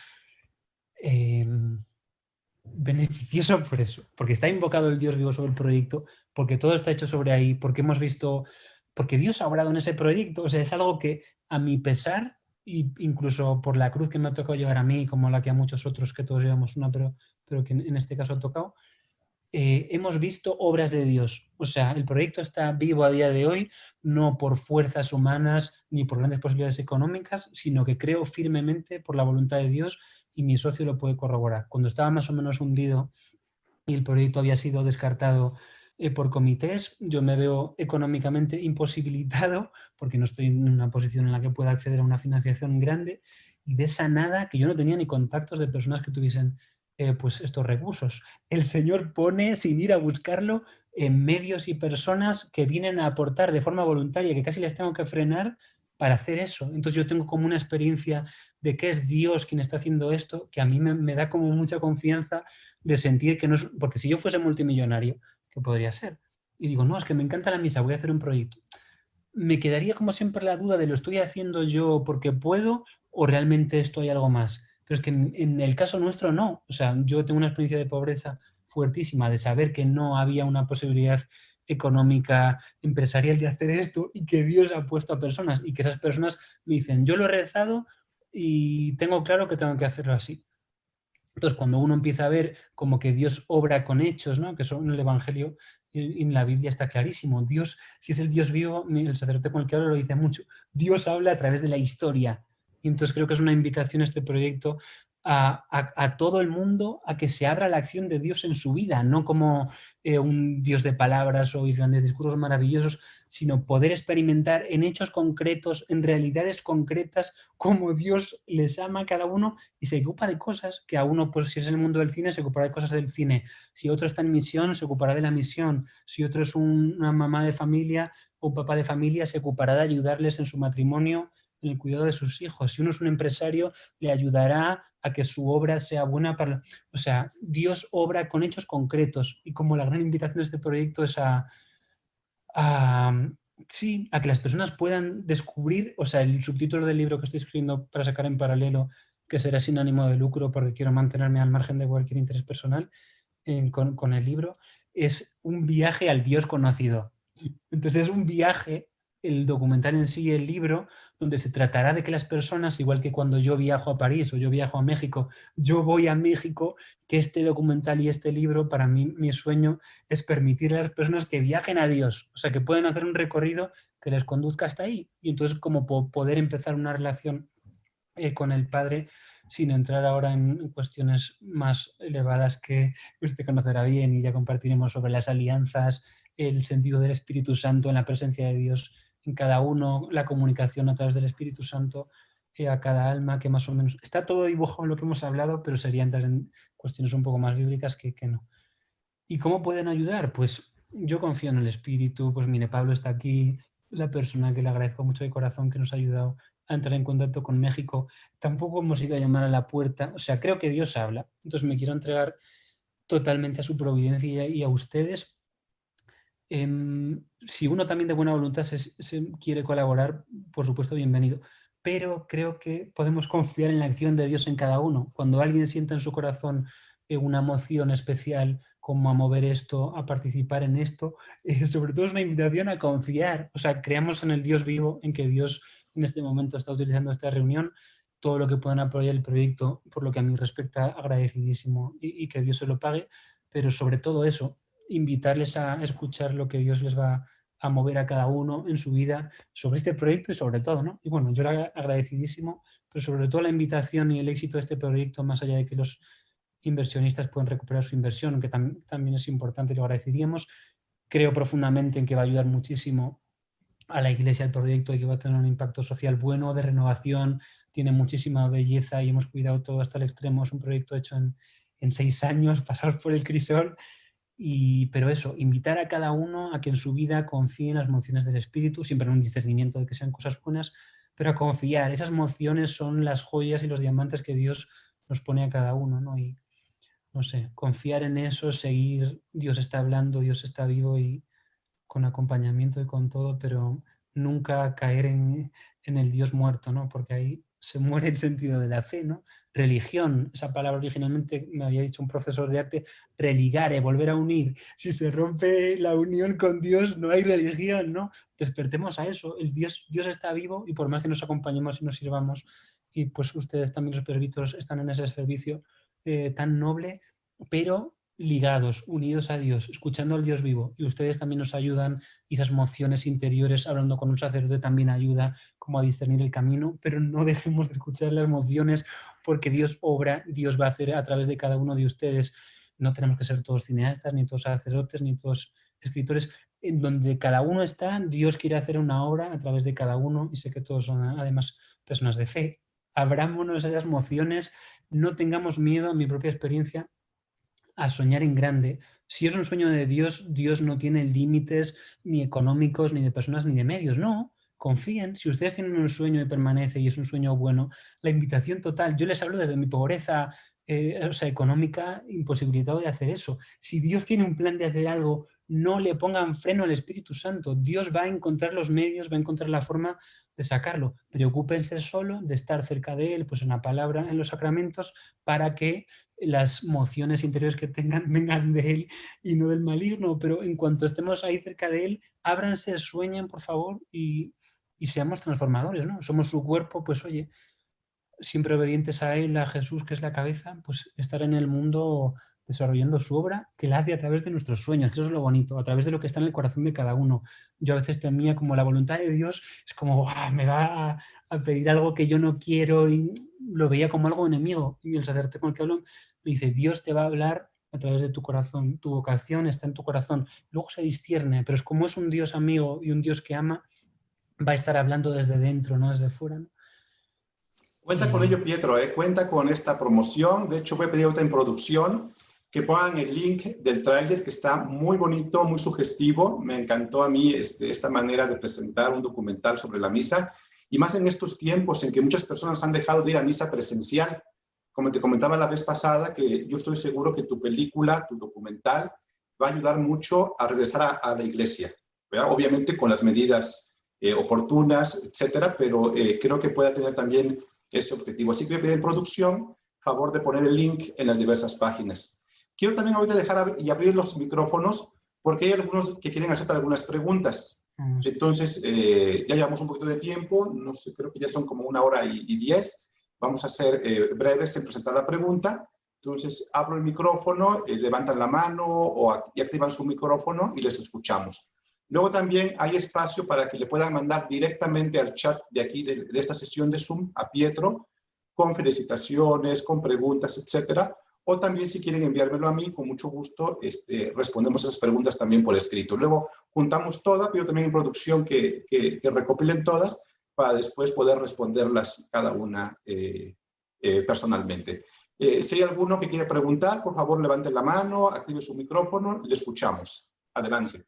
beneficioso por eso, porque está invocado el Dios vivo sobre el proyecto, porque todo está hecho sobre ahí, porque hemos visto, porque Dios ha obrado en ese proyecto. O sea, es algo que a mi pesar, y incluso por la cruz que me ha tocado llevar a mí, como la que a muchos otros, que todos llevamos una, pero que en este caso ha tocado, hemos visto obras de Dios. O sea, el proyecto está vivo a día de hoy, no por fuerzas humanas ni por grandes posibilidades económicas, sino que creo firmemente por la voluntad de Dios, y mi socio lo puede corroborar. Cuando estaba más o menos hundido y el proyecto había sido descartado por comités, yo me veo económicamente imposibilitado, porque no estoy en una posición en la que pueda acceder a una financiación grande, y de esa nada, que yo no tenía ni contactos de personas que tuviesen pues estos recursos. El Señor pone, sin ir a buscarlo, en medios y personas que vienen a aportar de forma voluntaria, que casi les tengo que frenar para hacer eso. Entonces yo tengo como una experiencia de que es Dios quien está haciendo esto, que a mí me da como mucha confianza de sentir que no es... Porque si yo fuese multimillonario, ¿qué podría ser? Y digo, no, es que me encanta la misa, voy a hacer un proyecto. Me quedaría como siempre la duda de, ¿lo estoy haciendo yo porque puedo, o realmente esto hay algo más? Pero es que en el caso nuestro no. O sea, yo tengo una experiencia de pobreza fuertísima, de saber que no había una posibilidad económica, empresarial de hacer esto y que Dios ha puesto a personas y que esas personas me dicen, yo lo he rezado y tengo claro que tengo que hacerlo así. Entonces, cuando uno empieza a ver como que Dios obra con hechos, ¿no? Que son en el Evangelio y en la Biblia está clarísimo. Dios, si es el Dios vivo, el sacerdote con el que hablo lo dice mucho, Dios habla a través de la historia. Y entonces creo que es una invitación a este proyecto a todo el mundo a que se abra la acción de Dios en su vida, no como un Dios de palabras o grandes discursos maravillosos, sino poder experimentar en hechos concretos, en realidades concretas, cómo Dios les ama a cada uno y se ocupa de cosas que a uno, pues si es el mundo del cine, se ocupará de cosas del cine. Si otro está en misión, se ocupará de la misión. Si otro es una mamá de familia o un papá de familia, se ocupará de ayudarles en su matrimonio, en el cuidado de sus hijos. Si uno es un empresario, le ayudará a que su obra sea buena para... O sea, Dios obra con hechos concretos y como la gran invitación de este proyecto es sí, a que las personas puedan descubrir, o sea, el subtítulo del libro que estoy escribiendo para sacar en paralelo, que será sin ánimo de lucro porque quiero mantenerme al margen de cualquier interés personal con el libro, es un viaje al Dios conocido. Entonces es un viaje, el documental en sí, el libro, donde se tratará de que las personas, igual que cuando yo viajo a París o yo viajo a México, yo voy a México, que este documental y este libro, para mí, mi sueño es permitir a las personas que viajen a Dios, o sea, que puedan hacer un recorrido que les conduzca hasta ahí. Y entonces como poder empezar una relación con el Padre sin entrar ahora en cuestiones más elevadas que usted conocerá bien y ya compartiremos sobre las alianzas, el sentido del Espíritu Santo en la presencia de Dios en cada uno, la comunicación a través del Espíritu Santo a cada alma, que más o menos está todo dibujado en lo que hemos hablado, pero sería entrar en cuestiones un poco más bíblicas que no. ¿Y cómo pueden ayudar? Pues yo confío en el Espíritu, pues mire, Pablo está aquí, la persona que le agradezco mucho de corazón que nos ha ayudado a entrar en contacto con México. Tampoco hemos ido a llamar a la puerta, o sea, creo que Dios habla. Entonces me quiero entregar totalmente a su providencia y a ustedes. Si uno también de buena voluntad se quiere colaborar, por supuesto, bienvenido. Pero creo que podemos confiar en la acción de Dios en cada uno. Cuando alguien sienta en su corazón una emoción especial, como a mover esto, a participar en esto, sobre todo es una invitación a confiar. O sea, creamos en el Dios vivo, en que Dios en este momento está utilizando esta reunión, todo lo que puedan apoyar el proyecto, por lo que a mí respecta, agradecidísimo y que Dios se lo pague, pero sobre todo eso, invitarles a escuchar lo que Dios les va a mover a cada uno en su vida sobre este proyecto y sobre todo, ¿no? Y bueno, yo era agradecidísimo, pero sobre todo la invitación y el éxito de este proyecto, más allá de que los inversionistas pueden recuperar su inversión, que también es importante, lo agradeceríamos. Creo profundamente en que va a ayudar muchísimo a la Iglesia el proyecto y que va a tener un impacto social bueno, de renovación, tiene muchísima belleza y hemos cuidado todo hasta el extremo. Es un proyecto hecho en 6 años, pasados por el crisol. Pero eso, invitar a cada uno a que en su vida confíe en las mociones del Espíritu, siempre en un discernimiento de que sean cosas buenas, pero a confiar. Esas mociones son las joyas y los diamantes que Dios nos pone a cada uno, ¿no? Y no sé, confiar en eso, seguir, Dios está hablando, Dios está vivo y con acompañamiento y con todo, pero nunca caer en el Dios muerto, ¿no? Porque ahí se muere el sentido de la fe, ¿no? Religión, esa palabra originalmente me había dicho un profesor de arte, religare, volver a unir. Si se rompe la unión con Dios, no hay religión, ¿no? Despertemos a eso, Dios está vivo y por más que nos acompañemos y nos sirvamos, y pues ustedes también los presbíteros están en ese servicio tan noble, pero ligados, unidos a Dios, escuchando al Dios vivo, y ustedes también nos ayudan, y esas emociones interiores, hablando con un sacerdote también ayuda como a discernir el camino, pero no dejemos de escuchar las emociones porque Dios obra, Dios va a hacer a través de cada uno de ustedes. No tenemos que ser todos cineastas, ni todos sacerdotes, ni todos escritores. En donde cada uno está, Dios quiere hacer una obra a través de cada uno, y sé que todos son además personas de fe. Abrámonos esas emociones, no tengamos miedo, a mi propia experiencia, a soñar en grande. Si es un sueño de Dios, Dios no tiene límites ni económicos, ni de personas, ni de medios. No, confíen. Si ustedes tienen un sueño y permanece y es un sueño bueno, la invitación total. Yo les hablo desde mi pobreza o sea, económica, imposibilitado de hacer eso. Si Dios tiene un plan de hacer algo, no le pongan freno al Espíritu Santo. Dios va a encontrar los medios, va a encontrar la forma de sacarlo. Preocúpense solo de estar cerca de Él, pues en la palabra, en los sacramentos, para que las mociones interiores que tengan vengan de Él y no del maligno. Pero en cuanto estemos ahí cerca de Él, ábranse, sueñen, por favor, y seamos transformadores, ¿no? Somos su cuerpo, pues oye, siempre obedientes a Él, a Jesús, que es la cabeza, pues estar en el mundo desarrollando su obra, que la hace a través de nuestros sueños, que eso es lo bonito, a través de lo que está en el corazón de cada uno. Yo a veces temía como la voluntad de Dios, es como, ¡guau!, me va a pedir algo que yo no quiero, y lo veía como algo enemigo. Y el sacerdote con el que hablo me dice, Dios te va a hablar a través de tu corazón, tu vocación está en tu corazón. Luego se discierne, pero es como es un Dios amigo y un Dios que ama, va a estar hablando desde dentro, no desde fuera, ¿no? Cuenta con ello, Pietro, cuenta con esta promoción. De hecho, voy a pedir ahorita en producción que pongan el link del tráiler, que está muy bonito, muy sugestivo. Me encantó a mí esta manera de presentar un documental sobre la misa, y más en estos tiempos en que muchas personas han dejado de ir a misa presencial. Como te comentaba la vez pasada, que yo estoy seguro que tu película, tu documental, va a ayudar mucho a regresar a la iglesia, ¿verdad? Obviamente con las medidas oportunas, etcétera, pero creo que pueda tener también ese objetivo. Así que voy a pedir en producción favor de poner el link en las diversas páginas. Quiero también ahorita dejar y abrir los micrófonos porque hay algunos que quieren hacerte algunas preguntas. Entonces, ya llevamos un poquito de tiempo, no sé, creo que ya son como 1 hora y 10. Vamos a ser breves en presentar la pregunta. Entonces, abro el micrófono, levantan la mano y activan su micrófono y les escuchamos. Luego también hay espacio para que le puedan mandar directamente al chat de aquí, de esta sesión de Zoom, a Pietro, con felicitaciones, con preguntas, etcétera. O también si quieren enviármelo a mí, con mucho gusto, respondemos esas preguntas también por escrito. Luego juntamos todas, pero también en producción que recopilen todas para después poder responderlas cada una personalmente. Si hay alguno que quiere preguntar, por favor levante la mano, active su micrófono, le escuchamos. Adelante.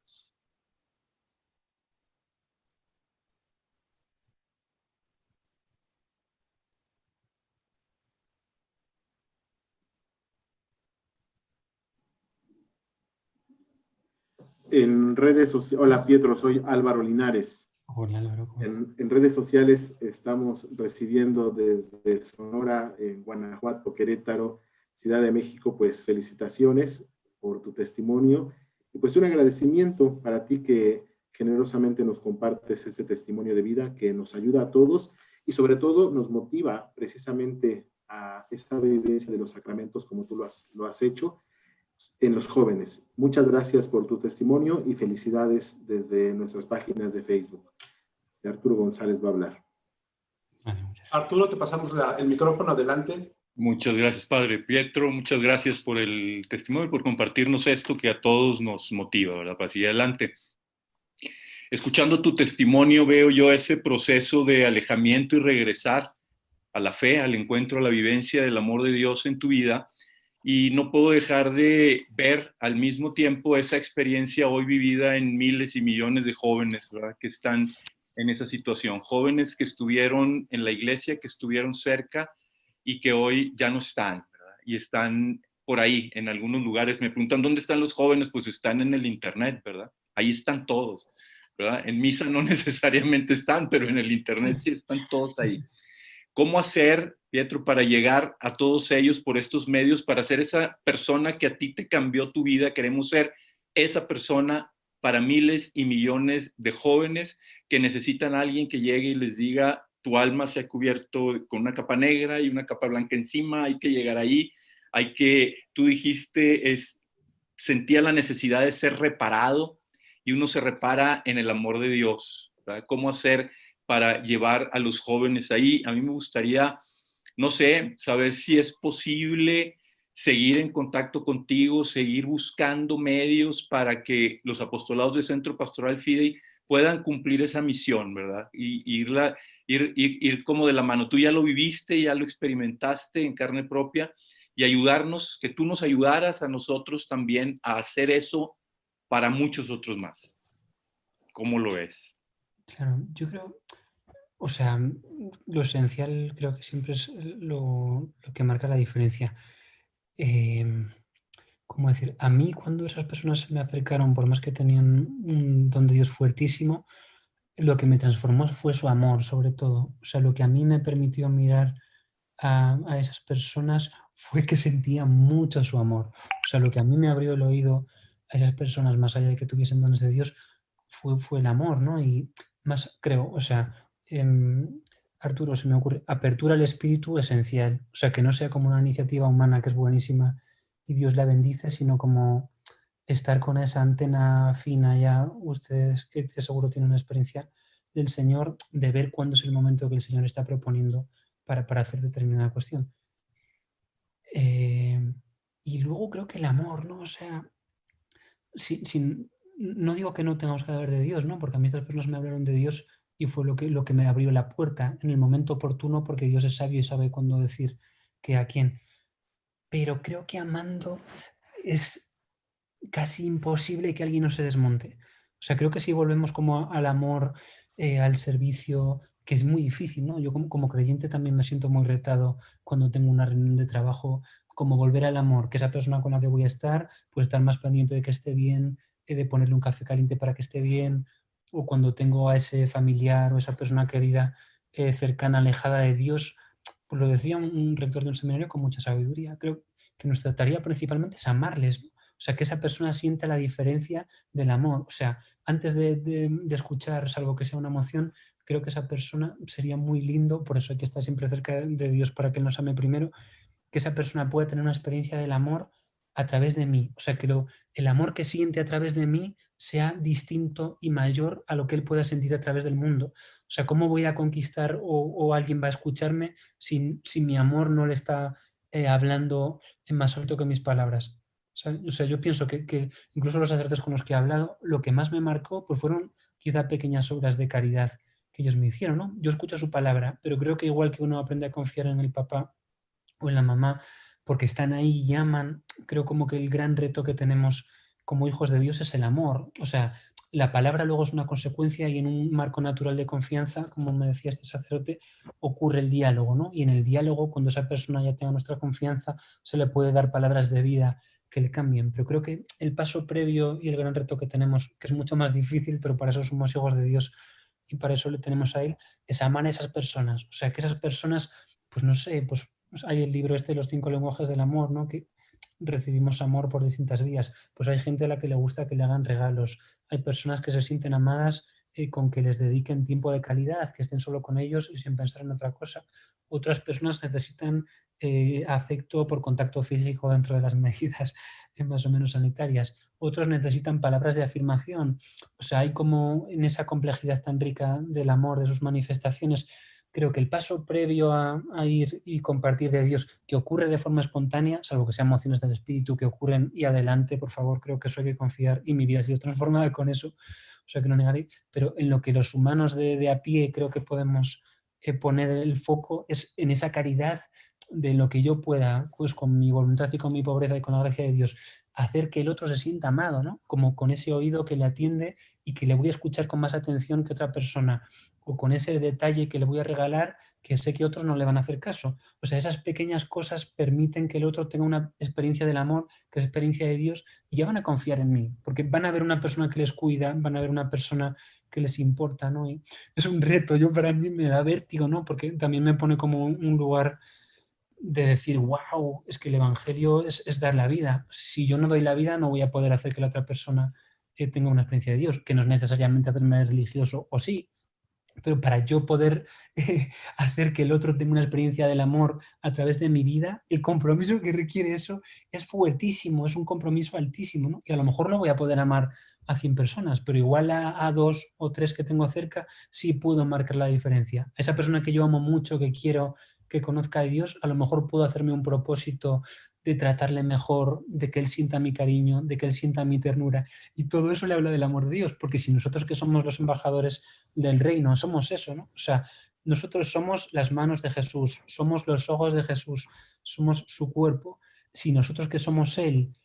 En redes sociales, hola Pietro, soy Álvaro Linares. Hola, Álvaro. En redes sociales estamos recibiendo desde Sonora, Guanajuato, Querétaro, Ciudad de México, pues felicitaciones por tu testimonio y pues un agradecimiento para ti que generosamente nos compartes este testimonio de vida que nos ayuda a todos y sobre todo nos motiva precisamente a esta vivencia de los sacramentos como tú lo has hecho en los jóvenes. Muchas gracias por tu testimonio y felicidades desde nuestras páginas de Facebook. Arturo González va a hablar. Arturo, te pasamos el micrófono, adelante. Muchas gracias, Padre Pietro. Muchas gracias por el testimonio, por compartirnos esto que a todos nos motiva, ¿verdad? Para seguir adelante. Escuchando tu testimonio veo yo ese proceso de alejamiento y regresar a la fe, al encuentro, a la vivencia del amor de Dios en tu vida. Y no puedo dejar de ver al mismo tiempo esa experiencia hoy vivida en miles y millones de jóvenes, ¿verdad?, que están en esa situación. Jóvenes que estuvieron en la iglesia, que estuvieron cerca y que hoy ya no están, ¿verdad? Y están por ahí, en algunos lugares. Me preguntan, ¿dónde están los jóvenes? Pues están en el internet, ¿verdad? Ahí están todos, ¿verdad? En misa no necesariamente están, pero en el internet sí están todos ahí. ¿Cómo hacer, Pietro, para llegar a todos ellos por estos medios, para ser esa persona que a ti te cambió tu vida? Queremos ser esa persona para miles y millones de jóvenes que necesitan a alguien que llegue y les diga, tu alma se ha cubierto con una capa negra y una capa blanca encima, hay que llegar ahí, tú dijiste, sentía la necesidad de ser reparado y uno se repara en el amor de Dios, ¿verdad? ¿Cómo hacer para llevar a los jóvenes ahí? A mí me gustaría, no sé, saber si es posible seguir en contacto contigo, seguir buscando medios para que los apostolados de Centro Pastoral Fidei puedan cumplir esa misión, ¿verdad? Y ir como de la mano. Tú ya lo viviste, ya lo experimentaste en carne propia, y ayudarnos, que tú nos ayudaras a nosotros también a hacer eso para muchos otros más. ¿Cómo lo ves? Claro, yo creo, o sea, lo esencial creo que siempre es lo que marca la diferencia. ¿cómo decir? A mí cuando esas personas se me acercaron, por más que tenían un don de Dios fuertísimo, lo que me transformó fue su amor, sobre todo. O sea, lo que a mí me permitió mirar a esas personas fue que sentía mucho su amor. O sea, lo que a mí me abrió el oído a esas personas, más allá de que tuviesen dones de Dios, fue el amor, ¿no? Y más, creo, o sea, Arturo, se me ocurre, apertura al espíritu esencial. O sea, que no sea como una iniciativa humana que es buenísima y Dios la bendice, sino como estar con esa antena fina ya, ustedes que seguro tienen una experiencia del Señor, de ver cuándo es el momento que el Señor está proponiendo para hacer determinada cuestión. Y luego creo que el amor, ¿no? O sea, no digo que no tengamos que hablar de Dios, ¿no? Porque a mí estas personas me hablaron de Dios y fue lo que me abrió la puerta en el momento oportuno, porque Dios es sabio y sabe cuándo decir que a quién. Pero creo que amando es casi imposible que alguien no se desmonte. O sea, creo que si volvemos como al amor, al servicio, que es muy difícil, ¿no? Yo como creyente también me siento muy retado cuando tengo una reunión de trabajo, como volver al amor, que esa persona con la que voy a estar, pues estar más pendiente de que esté bien, de ponerle un café caliente para que esté bien, o cuando tengo a ese familiar o esa persona querida, cercana, alejada de Dios, pues lo decía un rector de un seminario con mucha sabiduría. Creo que nuestra tarea principalmente es amarles, ¿no? O sea, que esa persona sienta la diferencia del amor. O sea, antes de escuchar, salvo que sea una emoción, creo que esa persona sería muy lindo, por eso hay que estar siempre cerca de Dios para que Él nos ame primero, que esa persona pueda tener una experiencia del amor a través de mí. O sea, que el amor que siente a través de mí sea distinto y mayor a lo que él pueda sentir a través del mundo. O sea, ¿cómo voy a conquistar o alguien va a escucharme si mi amor no le está hablando en más alto que mis palabras? O sea, yo pienso que incluso los sacerdotes con los que he hablado, lo que más me marcó pues fueron quizá pequeñas obras de caridad que ellos me hicieron, ¿no? Yo escucho su palabra, pero creo que igual que uno aprende a confiar en el papá o en la mamá, porque están ahí y aman, creo como que el gran reto que tenemos como hijos de Dios es el amor. O sea, la palabra luego es una consecuencia y en un marco natural de confianza, como me decía este sacerdote, ocurre el diálogo, ¿no? Y en el diálogo, cuando esa persona ya tenga nuestra confianza, se le puede dar palabras de vida que le cambien. Pero creo que el paso previo y el gran reto que tenemos, que es mucho más difícil, pero para eso somos hijos de Dios y para eso le tenemos a Él, es amar a esas personas. O sea, que esas personas, pues no sé, pues hay el libro este, Los 5 lenguajes del amor, ¿no? Que recibimos amor por distintas vías. Pues hay gente a la que le gusta que le hagan regalos. Hay personas que se sienten amadas con que les dediquen tiempo de calidad, que estén solo con ellos y sin pensar en otra cosa. Otras personas necesitan afecto por contacto físico dentro de las medidas más o menos sanitarias. Otros necesitan palabras de afirmación. O sea, hay como en esa complejidad tan rica del amor, de sus manifestaciones, creo que el paso previo a ir y compartir de Dios, que ocurre de forma espontánea, salvo que sean emociones del espíritu que ocurren y adelante, por favor, creo que eso hay que confiar y mi vida ha sido transformada con eso, o sea que no negaré, pero en lo que los humanos de a pie creo que podemos poner el foco es en esa caridad de lo que yo pueda, pues con mi voluntad y con mi pobreza y con la gracia de Dios, hacer que el otro se sienta amado, ¿no? Como con ese oído que le atiende y que le voy a escuchar con más atención que otra persona, o con ese detalle que le voy a regalar que sé que otros no le van a hacer caso. O sea, esas pequeñas cosas permiten que el otro tenga una experiencia del amor, que es experiencia de Dios, y ya van a confiar en mí, porque van a ver una persona que les cuida, van a ver una persona que les importa, ¿no? Y es un reto, yo para mí me da vértigo, ¿no? Porque también me pone como un lugar de decir, wow, es que el Evangelio es dar la vida. Si yo no doy la vida, no voy a poder hacer que la otra persona tenga una experiencia de Dios, que no es necesariamente hacerme religioso, o sí, pero para yo poder hacer que el otro tenga una experiencia del amor a través de mi vida, el compromiso que requiere eso es fuertísimo, es un compromiso altísimo, ¿no? Y a lo mejor no voy a poder amar a 100 personas, pero igual a 2 o 3 que tengo cerca sí puedo marcar la diferencia. A esa persona que yo amo mucho, que quiero que conozca a Dios, a lo mejor puedo hacerme un propósito de tratarle mejor, de que él sienta mi cariño, de que él sienta mi ternura. Y todo eso le habla del amor de Dios, porque si nosotros que somos los embajadores del reino, somos eso, ¿no? O sea, nosotros somos las manos de Jesús, somos los ojos de Jesús, somos su cuerpo. Si nosotros que somos Él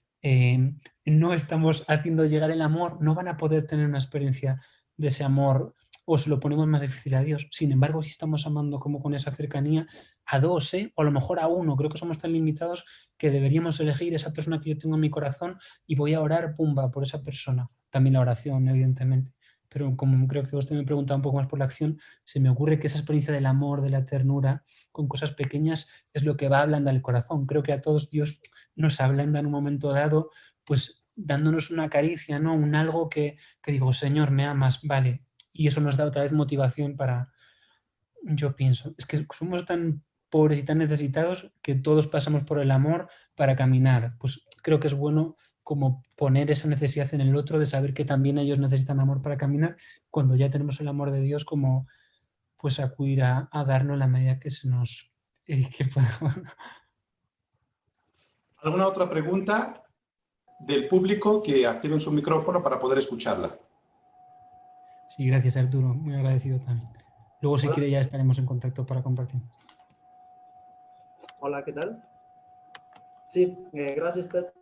no estamos haciendo llegar el amor, no van a poder tener una experiencia de ese amor o se lo ponemos más difícil a Dios. Sin embargo, si estamos amando como con esa cercanía a dos, o a lo mejor a uno, creo que somos tan limitados que deberíamos elegir esa persona que yo tengo en mi corazón y voy a orar, pumba, por esa persona. También la oración, evidentemente. Pero como creo que usted me preguntaba un poco más por la acción, se me ocurre que esa experiencia del amor, de la ternura, con cosas pequeñas, es lo que va ablandar el corazón. Creo que a todos Dios nos ablanda en un momento dado, pues dándonos una caricia, ¿no? Un algo que digo, Señor, me amas, vale. Y eso nos da otra vez motivación para, yo pienso, es que somos tan pobres y tan necesitados que todos pasamos por el amor para caminar. Pues creo que es bueno como poner esa necesidad en el otro de saber que también ellos necesitan amor para caminar, cuando ya tenemos el amor de Dios, como pues acudir a darnos en la medida que se nos... que podamos. ¿Alguna otra pregunta del público que activen su micrófono para poder escucharla? Sí, gracias Arturo, muy agradecido también. Luego si quiere ya estaremos en contacto para compartir. Hola, ¿qué tal? Sí, gracias Pedro.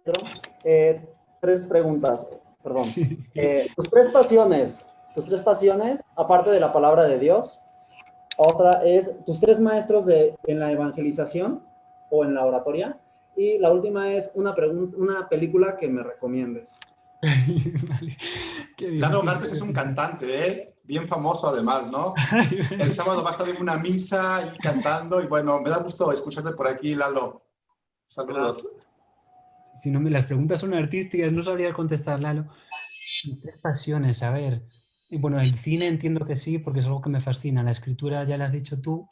3 preguntas, perdón. Sí. Tus tres pasiones, aparte de la palabra de Dios, otra es tus 3 maestros en la evangelización o en la oratoria, y la última es una película que me recomiendes. Vale. Lalo Garces es un cantante, ¿eh? Bien famoso además, ¿no? El sábado va a estar en una misa y cantando, y bueno, me da gusto escucharte por aquí, Lalo. Saludos. Si no, las preguntas son artísticas, no sabría contestar, Lalo. Mis 3 pasiones, a ver. Bueno, el cine entiendo que sí, porque es algo que me fascina. La escritura ya la has dicho tú.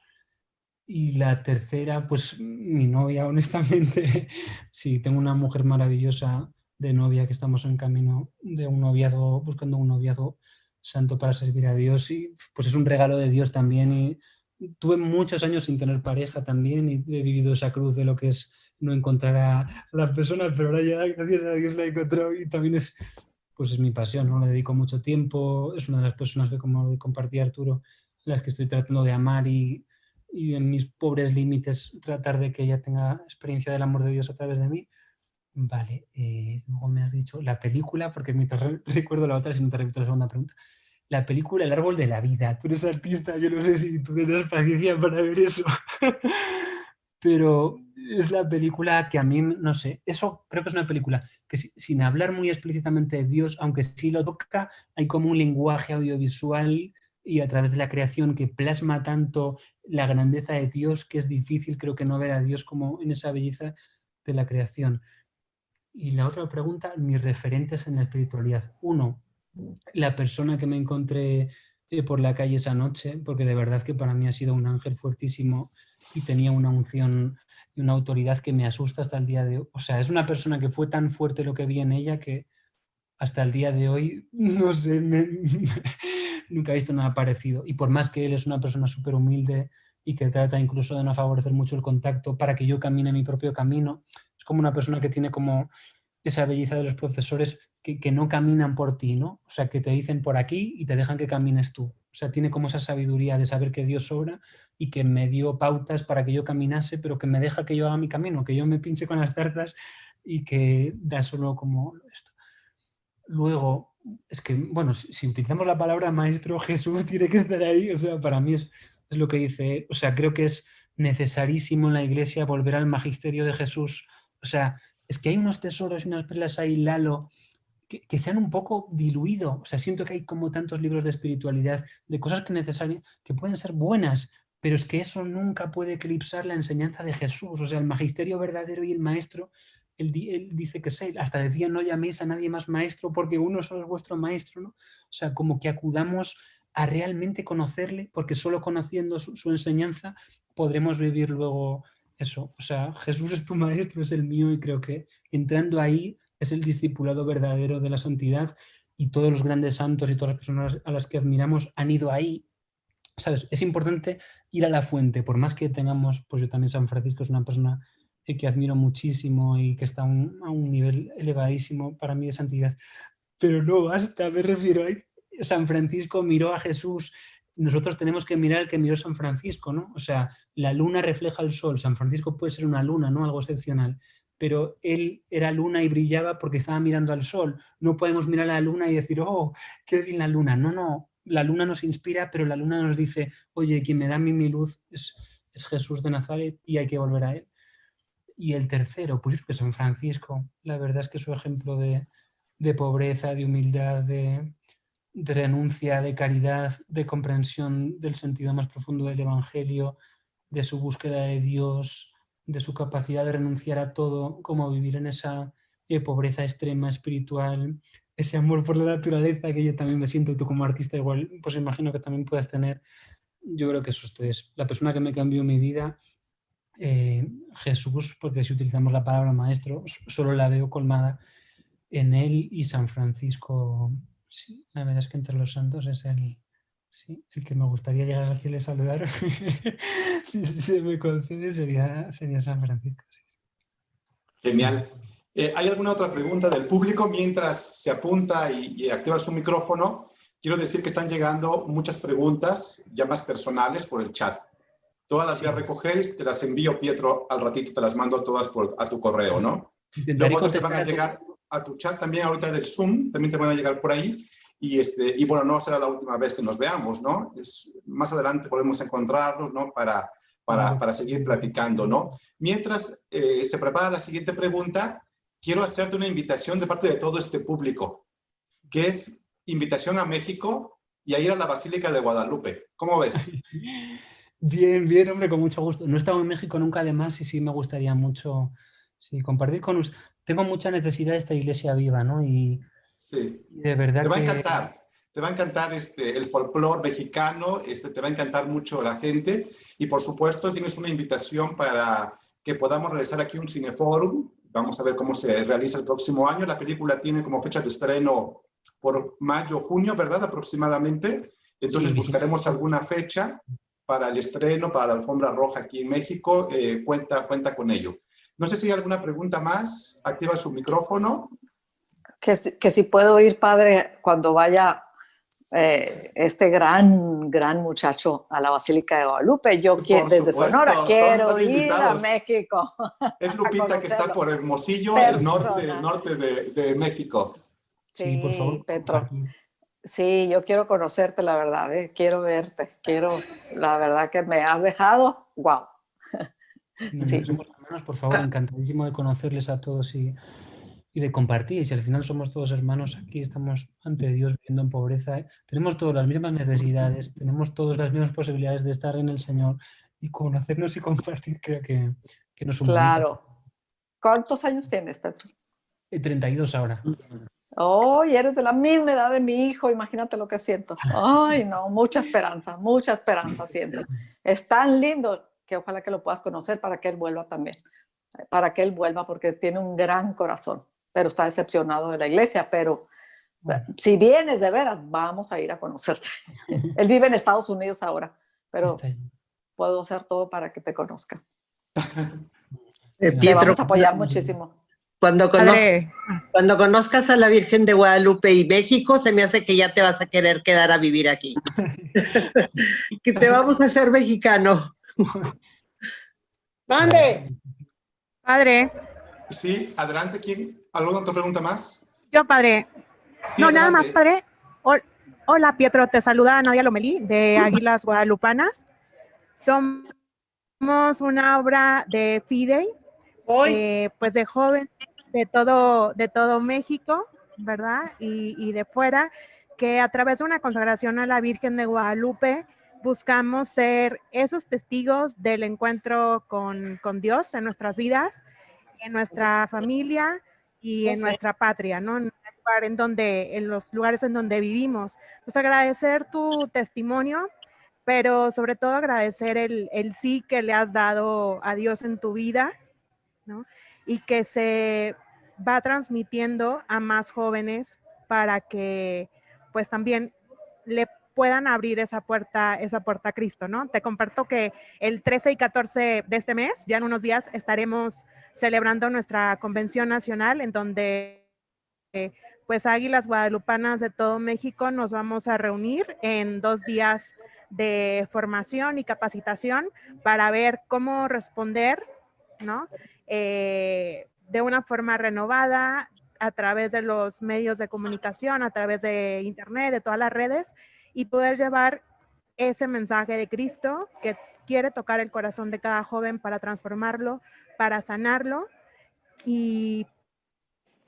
Y la tercera, pues mi novia, honestamente. Sí, tengo una mujer maravillosa de novia, que estamos en camino de un noviazgo, buscando un noviazgo santo para servir a Dios, y pues es un regalo de Dios también. Y tuve muchos años sin tener pareja también, y he vivido esa cruz de lo que es no encontrar a las personas, pero ahora ya gracias a Dios la he encontrado, y también pues es mi pasión, ¿no? Le dedico mucho tiempo, es una de las personas que, como compartí Arturo, las que estoy tratando de amar, y en mis pobres límites tratar de que ella tenga experiencia del amor de Dios a través de mí. Vale, luego me has dicho la película, porque mientras recuerdo la otra, si no te repito la segunda pregunta. La película El árbol de la vida. Tú eres artista, yo no sé si tú tendrás paciencia para ver eso. Pero es la película que a mí, no sé, eso creo que es una película que sin hablar muy explícitamente de Dios, aunque sí lo toca, hay como un lenguaje audiovisual y a través de la creación que plasma tanto la grandeza de Dios, que es difícil, creo que, no ver a Dios como en esa belleza de la creación. Y la otra pregunta, mis referentes en la espiritualidad. Uno, la persona que me encontré por la calle esa noche, porque de verdad que para mí ha sido un ángel fuertísimo y tenía una unción y una autoridad que me asusta hasta el día de hoy. O sea, es una persona que fue tan fuerte lo que vi en ella que hasta el día de hoy, no sé, nunca he visto nada parecido. Y por más que él es una persona súper humilde y que trata incluso de no favorecer mucho el contacto para que yo camine mi propio camino, es como una persona que tiene como esa belleza de los profesores que no caminan por ti, ¿no? O sea, que te dicen por aquí y te dejan que camines tú. O sea, tiene como esa sabiduría de saber que Dios sobra y que me dio pautas para que yo caminase, pero que me deja que yo haga mi camino, que yo me pinche con las tarzas y que da solo como esto. Luego, es que, bueno, si utilizamos la palabra maestro, Jesús tiene que estar ahí. O sea, para mí es lo que dice. O sea, creo que es necesarísimo en la Iglesia volver al magisterio de Jesús. O sea, es que hay unos tesoros y unas perlas ahí, Lalo, que se han un poco diluido. O sea, siento que hay como tantos libros de espiritualidad, de cosas que pueden ser buenas, pero es que eso nunca puede eclipsar la enseñanza de Jesús. O sea, el magisterio verdadero y el maestro, él dice que sé, hasta decía, no llaméis a nadie más maestro porque uno solo es vuestro maestro, ¿no? O sea, como que acudamos a realmente conocerle, porque solo conociendo su enseñanza podremos vivir luego eso. O sea, Jesús es tu maestro, es el mío, y creo que entrando ahí es el discipulado verdadero de la santidad, y todos los grandes santos y todas las personas a las que admiramos han ido ahí. ¿Sabes? Es importante ir a la fuente, por más que tengamos, pues yo también, San Francisco es una persona que admiro muchísimo y que está a un nivel elevadísimo para mí de santidad, pero no basta, me refiero a San Francisco miró a Jesús, nosotros tenemos que mirar al que miró San Francisco, ¿no? O sea, la luna refleja el sol, San Francisco puede ser una luna, ¿no? Algo excepcional, pero él era luna y brillaba porque estaba mirando al sol. No podemos mirar a la luna y decir, oh, qué bien la luna. No, la luna nos inspira, pero la luna nos dice, oye, quien me da a mí mi luz es Jesús de Nazaret y hay que volver a él. Y el tercero, pues es que San Francisco, la verdad es que su ejemplo de pobreza, de humildad, de renuncia, de caridad, de comprensión del sentido más profundo del Evangelio, de su búsqueda de Dios, de su capacidad de renunciar a todo, como vivir en esa pobreza extrema espiritual, ese amor por la naturaleza que yo también me siento, tú como artista igual, pues imagino que también puedas tener. Yo creo que esos tres, la persona que me cambió mi vida, Jesús, porque si utilizamos la palabra maestro, solo la veo colmada en él, y San Francisco. Sí, la verdad es que entre los santos es el que me gustaría llegar al cielo y saludar. Si se me concede, sería San Francisco. Sí. Genial. ¿Hay alguna otra pregunta del público? Mientras se apunta y activa su micrófono, quiero decir que están llegando muchas preguntas ya más personales por el chat. Todas las voy a recoger y te las envío, Pietro, al ratito te las mando todas a tu correo, ¿no? Luego otras te van a llegar a tu chat también ahorita del Zoom, también te van a llegar por ahí. Y bueno, no será la última vez que nos veamos, ¿no? Más adelante podemos encontrarnos, ¿no? Para seguir platicando, ¿no? Mientras se prepara la siguiente pregunta, quiero hacerte una invitación de parte de todo este público, que es invitación a México y a ir a la Basílica de Guadalupe. ¿Cómo ves? Bien, bien, hombre, con mucho gusto. No he estado en México nunca, además, y sí me gustaría mucho compartir con usted. Tengo mucha necesidad de esta iglesia viva, ¿no? Y sí. De verdad te va que... a encantar. Te va a encantar el folclore mexicano, te va a encantar mucho la gente. Y por supuesto tienes una invitación para que podamos realizar aquí un cineforum. Vamos a ver cómo se realiza el próximo año. La película tiene como fecha de estreno por mayo, junio, ¿verdad? Aproximadamente. Entonces Sí, buscaremos alguna fecha para el estreno, para la alfombra roja aquí en México. Cuenta con ello. No sé si hay alguna pregunta más. Activa su micrófono. Que si puedo ir, padre, cuando vaya este gran muchacho a la Basílica de Guadalupe. Yo desde Sonora quiero ir a México. Es Lupita que está por Hermosillo, el norte de México. Sí, por favor, Petro. Sí, yo quiero conocerte, la verdad, quiero verte, la verdad que me has dejado, wow. Sí. Somos hermanos, por favor, encantadísimo de conocerles a todos y de compartir. Y si al final somos todos hermanos, aquí estamos ante Dios viviendo en pobreza. Tenemos todas las mismas necesidades, tenemos todas las mismas posibilidades de estar en el Señor y conocernos y compartir, creo que nos humaniza. Claro. ¿Cuántos años tienes, Petro? 32 ahora. Oh, y eres de la misma edad de mi hijo, imagínate lo que siento. Ay, no, mucha esperanza siento. Es tan lindo que ojalá que lo puedas conocer para que él vuelva también. Para que él vuelva porque tiene un gran corazón, pero está decepcionado de la iglesia, pero si vienes de veras, vamos a ir a conocerte. Él vive en Estados Unidos ahora, pero puedo hacer todo para que te conozca. Te vamos a apoyar muchísimo. Cuando conozcas a la Virgen de Guadalupe y México, se me hace que ya te vas a querer quedar a vivir aquí. Que te vamos a hacer mexicano. ¿Dónde? Padre. Sí, adelante. ¿Quién? ¿Alguna otra pregunta más? Yo, padre. Sí, no, adelante. nada más, padre. Hola, Pietro. Te saluda Nadia Lomelí, de Águilas Guadalupanas. Somos una obra de Fidei, pues de jóvenes de todo México, ¿verdad? Y de fuera, que a través de una consagración a la Virgen de Guadalupe buscamos ser esos testigos del encuentro con Dios en nuestras vidas, en nuestra familia y en nuestra patria, ¿no? En los lugares en donde vivimos. Pues agradecer tu testimonio, pero sobre todo agradecer el sí que le has dado a Dios en tu vida, ¿no? Y que se va transmitiendo a más jóvenes para que pues también le puedan abrir esa puerta a Cristo, ¿no? Te comparto que el 13 y 14 de este mes, ya en unos días, estaremos celebrando nuestra convención nacional, en donde pues Águilas Guadalupanas de todo México nos vamos a reunir en 2 días de formación y capacitación para ver cómo responder, ¿no? De una forma renovada a través de los medios de comunicación, a través de internet, de todas las redes, y poder llevar ese mensaje de Cristo que quiere tocar el corazón de cada joven para transformarlo, para sanarlo y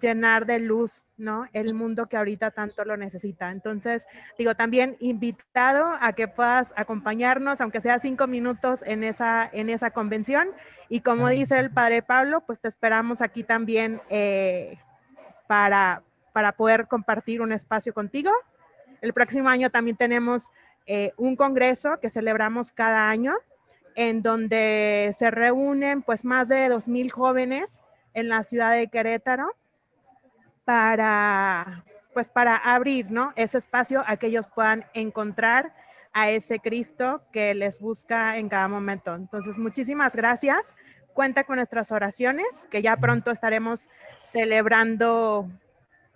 llenar de luz, ¿no? El mundo que ahorita tanto lo necesita. Entonces, digo, también invitado a que puedas acompañarnos, aunque sea 5 minutos en esa convención. Y como dice el Padre Pablo, pues te esperamos aquí también para poder compartir un espacio contigo. El próximo año también tenemos un congreso que celebramos cada año, en donde se reúnen pues más de 2,000 jóvenes en la ciudad de Querétaro para abrir, ¿no?, ese espacio a que ellos puedan encontrar a ese Cristo que les busca en cada momento. Entonces, muchísimas gracias. Cuenta con nuestras oraciones, que ya pronto estaremos celebrando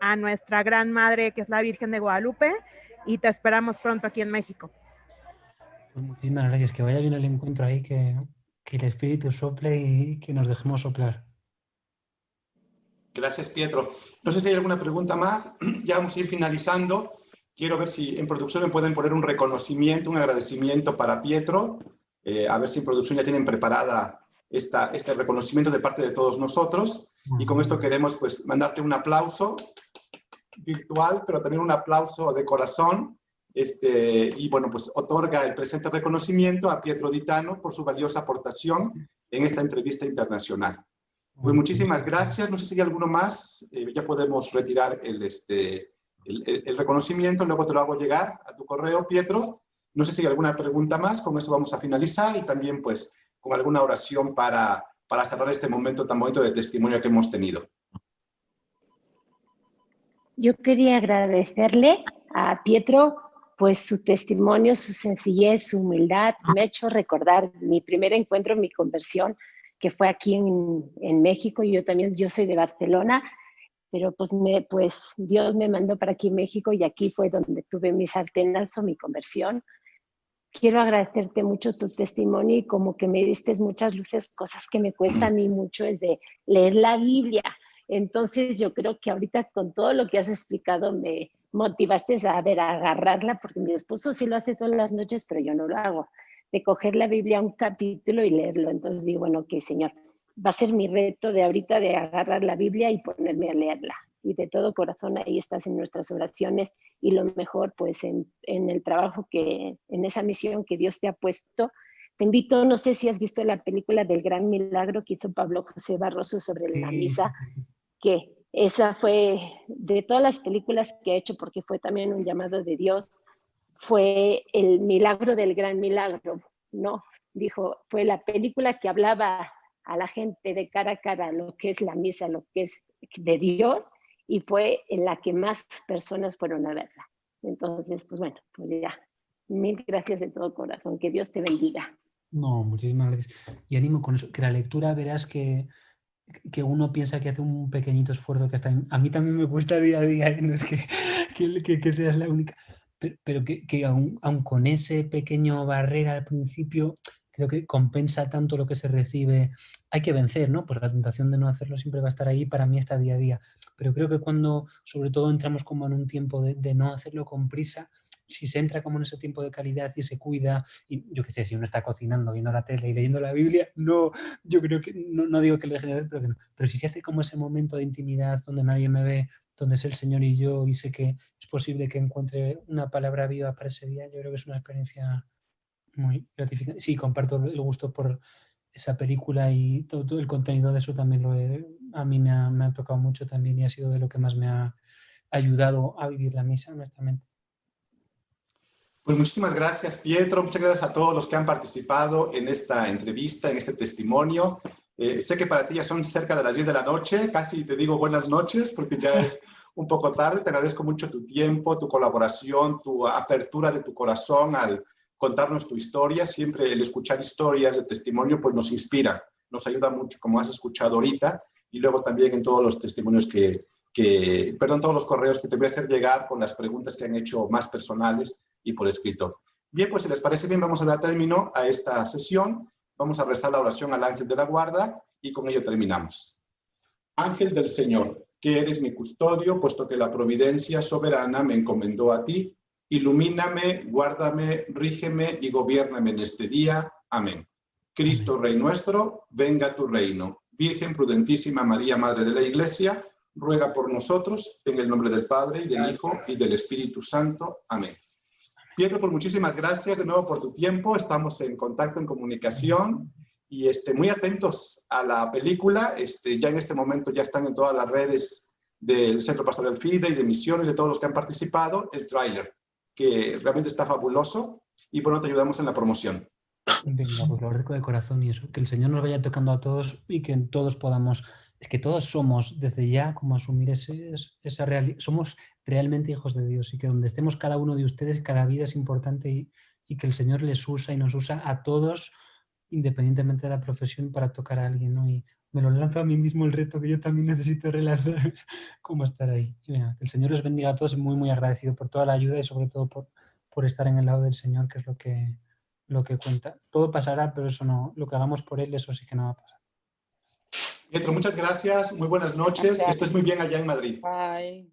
a nuestra gran madre, que es la Virgen de Guadalupe, y te esperamos pronto aquí en México. Pues muchísimas gracias, que vaya bien el encuentro ahí, que el Espíritu sople y que nos dejemos soplar. Gracias, Pietro. No sé si hay alguna pregunta más. Ya vamos a ir finalizando. Quiero ver si en producción me pueden poner un reconocimiento, un agradecimiento para Pietro. A ver si en producción ya tienen preparada este reconocimiento de parte de todos nosotros. Y con esto queremos pues mandarte un aplauso virtual, pero también un aplauso de corazón. Y bueno, pues otorga el presente reconocimiento a Pietro Ditano por su valiosa aportación en esta entrevista internacional. Pues muchísimas gracias. No sé si hay alguno más. Ya podemos retirar el reconocimiento. Luego te lo hago llegar a tu correo, Pietro. No sé si hay alguna pregunta más. Con eso vamos a finalizar y también pues con alguna oración para cerrar este momento tan bonito de testimonio que hemos tenido. Yo quería agradecerle a Pietro pues su testimonio, su sencillez, su humildad. Me ha hecho recordar mi primer encuentro, mi conversión, que fue aquí en México. Yo soy de Barcelona, pero pues Dios me mandó para aquí México y aquí fue donde tuve mis antenas o mi conversión. Quiero agradecerte mucho tu testimonio y como que me diste muchas luces, cosas que me cuesta a mí mucho es de leer la Biblia. Entonces yo creo que ahorita con todo lo que has explicado me motivaste a agarrarla, porque mi esposo sí lo hace todas las noches, pero yo no lo hago, de coger la Biblia un capítulo y leerlo. Entonces digo, bueno, ok, Señor, va a ser mi reto de ahorita de agarrar la Biblia y ponerme a leerla. Y de todo corazón ahí estás en nuestras oraciones y lo mejor pues en el trabajo en esa misión que Dios te ha puesto. Te invito, no sé si has visto la película del Gran Milagro que hizo Pablo José Barroso sobre la misa, que esa fue de todas las películas que ha hecho, porque fue también un llamado de Dios, fue el milagro del gran milagro, ¿no? Dijo, fue la película que hablaba a la gente de cara a cara lo que es la misa, lo que es de Dios, y fue en la que más personas fueron a verla. Entonces, pues bueno, pues ya, mil gracias de todo corazón, que Dios te bendiga. No, muchísimas gracias. Y animo con eso, que la lectura verás que uno piensa que hace un pequeñito esfuerzo que hasta a mí también me cuesta día a día, no es que seas la única, pero que aun con ese pequeño barrera al principio, creo que compensa tanto lo que se recibe. Hay que vencer, ¿no? Pues la tentación de no hacerlo siempre va a estar ahí, para mí está día a día, pero creo que cuando sobre todo entramos como en un tiempo de no hacerlo con prisa, si se entra como en ese tiempo de calidad y se cuida, y yo qué sé, si uno está cocinando, viendo la tele y leyendo la Biblia, no, yo creo que, no digo que le deje de ver, pero que no. Pero si se hace como ese momento de intimidad donde nadie me ve, donde es el Señor y yo, y sé que es posible que encuentre una palabra viva para ese día, yo creo que es una experiencia muy gratificante. Sí, comparto el gusto por esa película y todo el contenido de eso también a mí me ha tocado mucho también y ha sido de lo que más me ha ayudado a vivir la misa, honestamente. Pues muchísimas gracias, Pietro. Muchas gracias a todos los que han participado en esta entrevista, en este testimonio. Sé que para ti ya son cerca de las 10 de la noche, casi te digo buenas noches porque ya es un poco tarde. Te agradezco mucho tu tiempo, tu colaboración, tu apertura de tu corazón al contarnos tu historia. Siempre el escuchar historias de testimonio pues nos inspira, nos ayuda mucho, como has escuchado ahorita, y luego también en todos los testimonios todos los correos que te voy a hacer llegar con las preguntas que han hecho más personales y por escrito. Bien, pues si les parece bien, vamos a dar término a esta sesión. Vamos a rezar la oración al ángel de la guarda y con ello terminamos. Ángel del Señor, que eres mi custodio, puesto que la providencia soberana me encomendó a ti, Ilumíname, guárdame, rígeme y gobiérname en este día. Amén. Cristo, Rey nuestro, venga a tu reino. Virgen prudentísima María, Madre de la Iglesia, ruega por nosotros, en el nombre del Padre, y del Hijo, y del Espíritu Santo. Amén. Pietro, pues muchísimas gracias de nuevo por tu tiempo. Estamos en contacto, en comunicación, y muy atentos a la película. Ya en este momento ya están en todas las redes del Centro Pastoral Fide y de misiones, de todos los que han participado, el tráiler, que realmente está fabuloso, y por lo tanto te ayudamos en la promoción. Venga, pues lo agradezco de corazón y eso, que el Señor nos vaya tocando a todos y que todos podamos, es que todos somos desde ya como asumir esa realidad, somos realmente hijos de Dios y que donde estemos cada uno de ustedes, cada vida es importante y que el Señor les usa y nos usa a todos independientemente de la profesión para tocar a alguien, ¿no? Y me lo lanzo a mí mismo el reto que yo también necesito relanzar, cómo estar ahí. Y venga, que el Señor les bendiga a todos y muy, muy agradecido por toda la ayuda y sobre todo por estar en el lado del Señor, que es lo que cuenta. Todo pasará, pero eso no, lo que hagamos por Él, eso sí que no va a pasar. Pietro, muchas gracias, muy buenas noches, que estés muy bien allá en Madrid. Bye.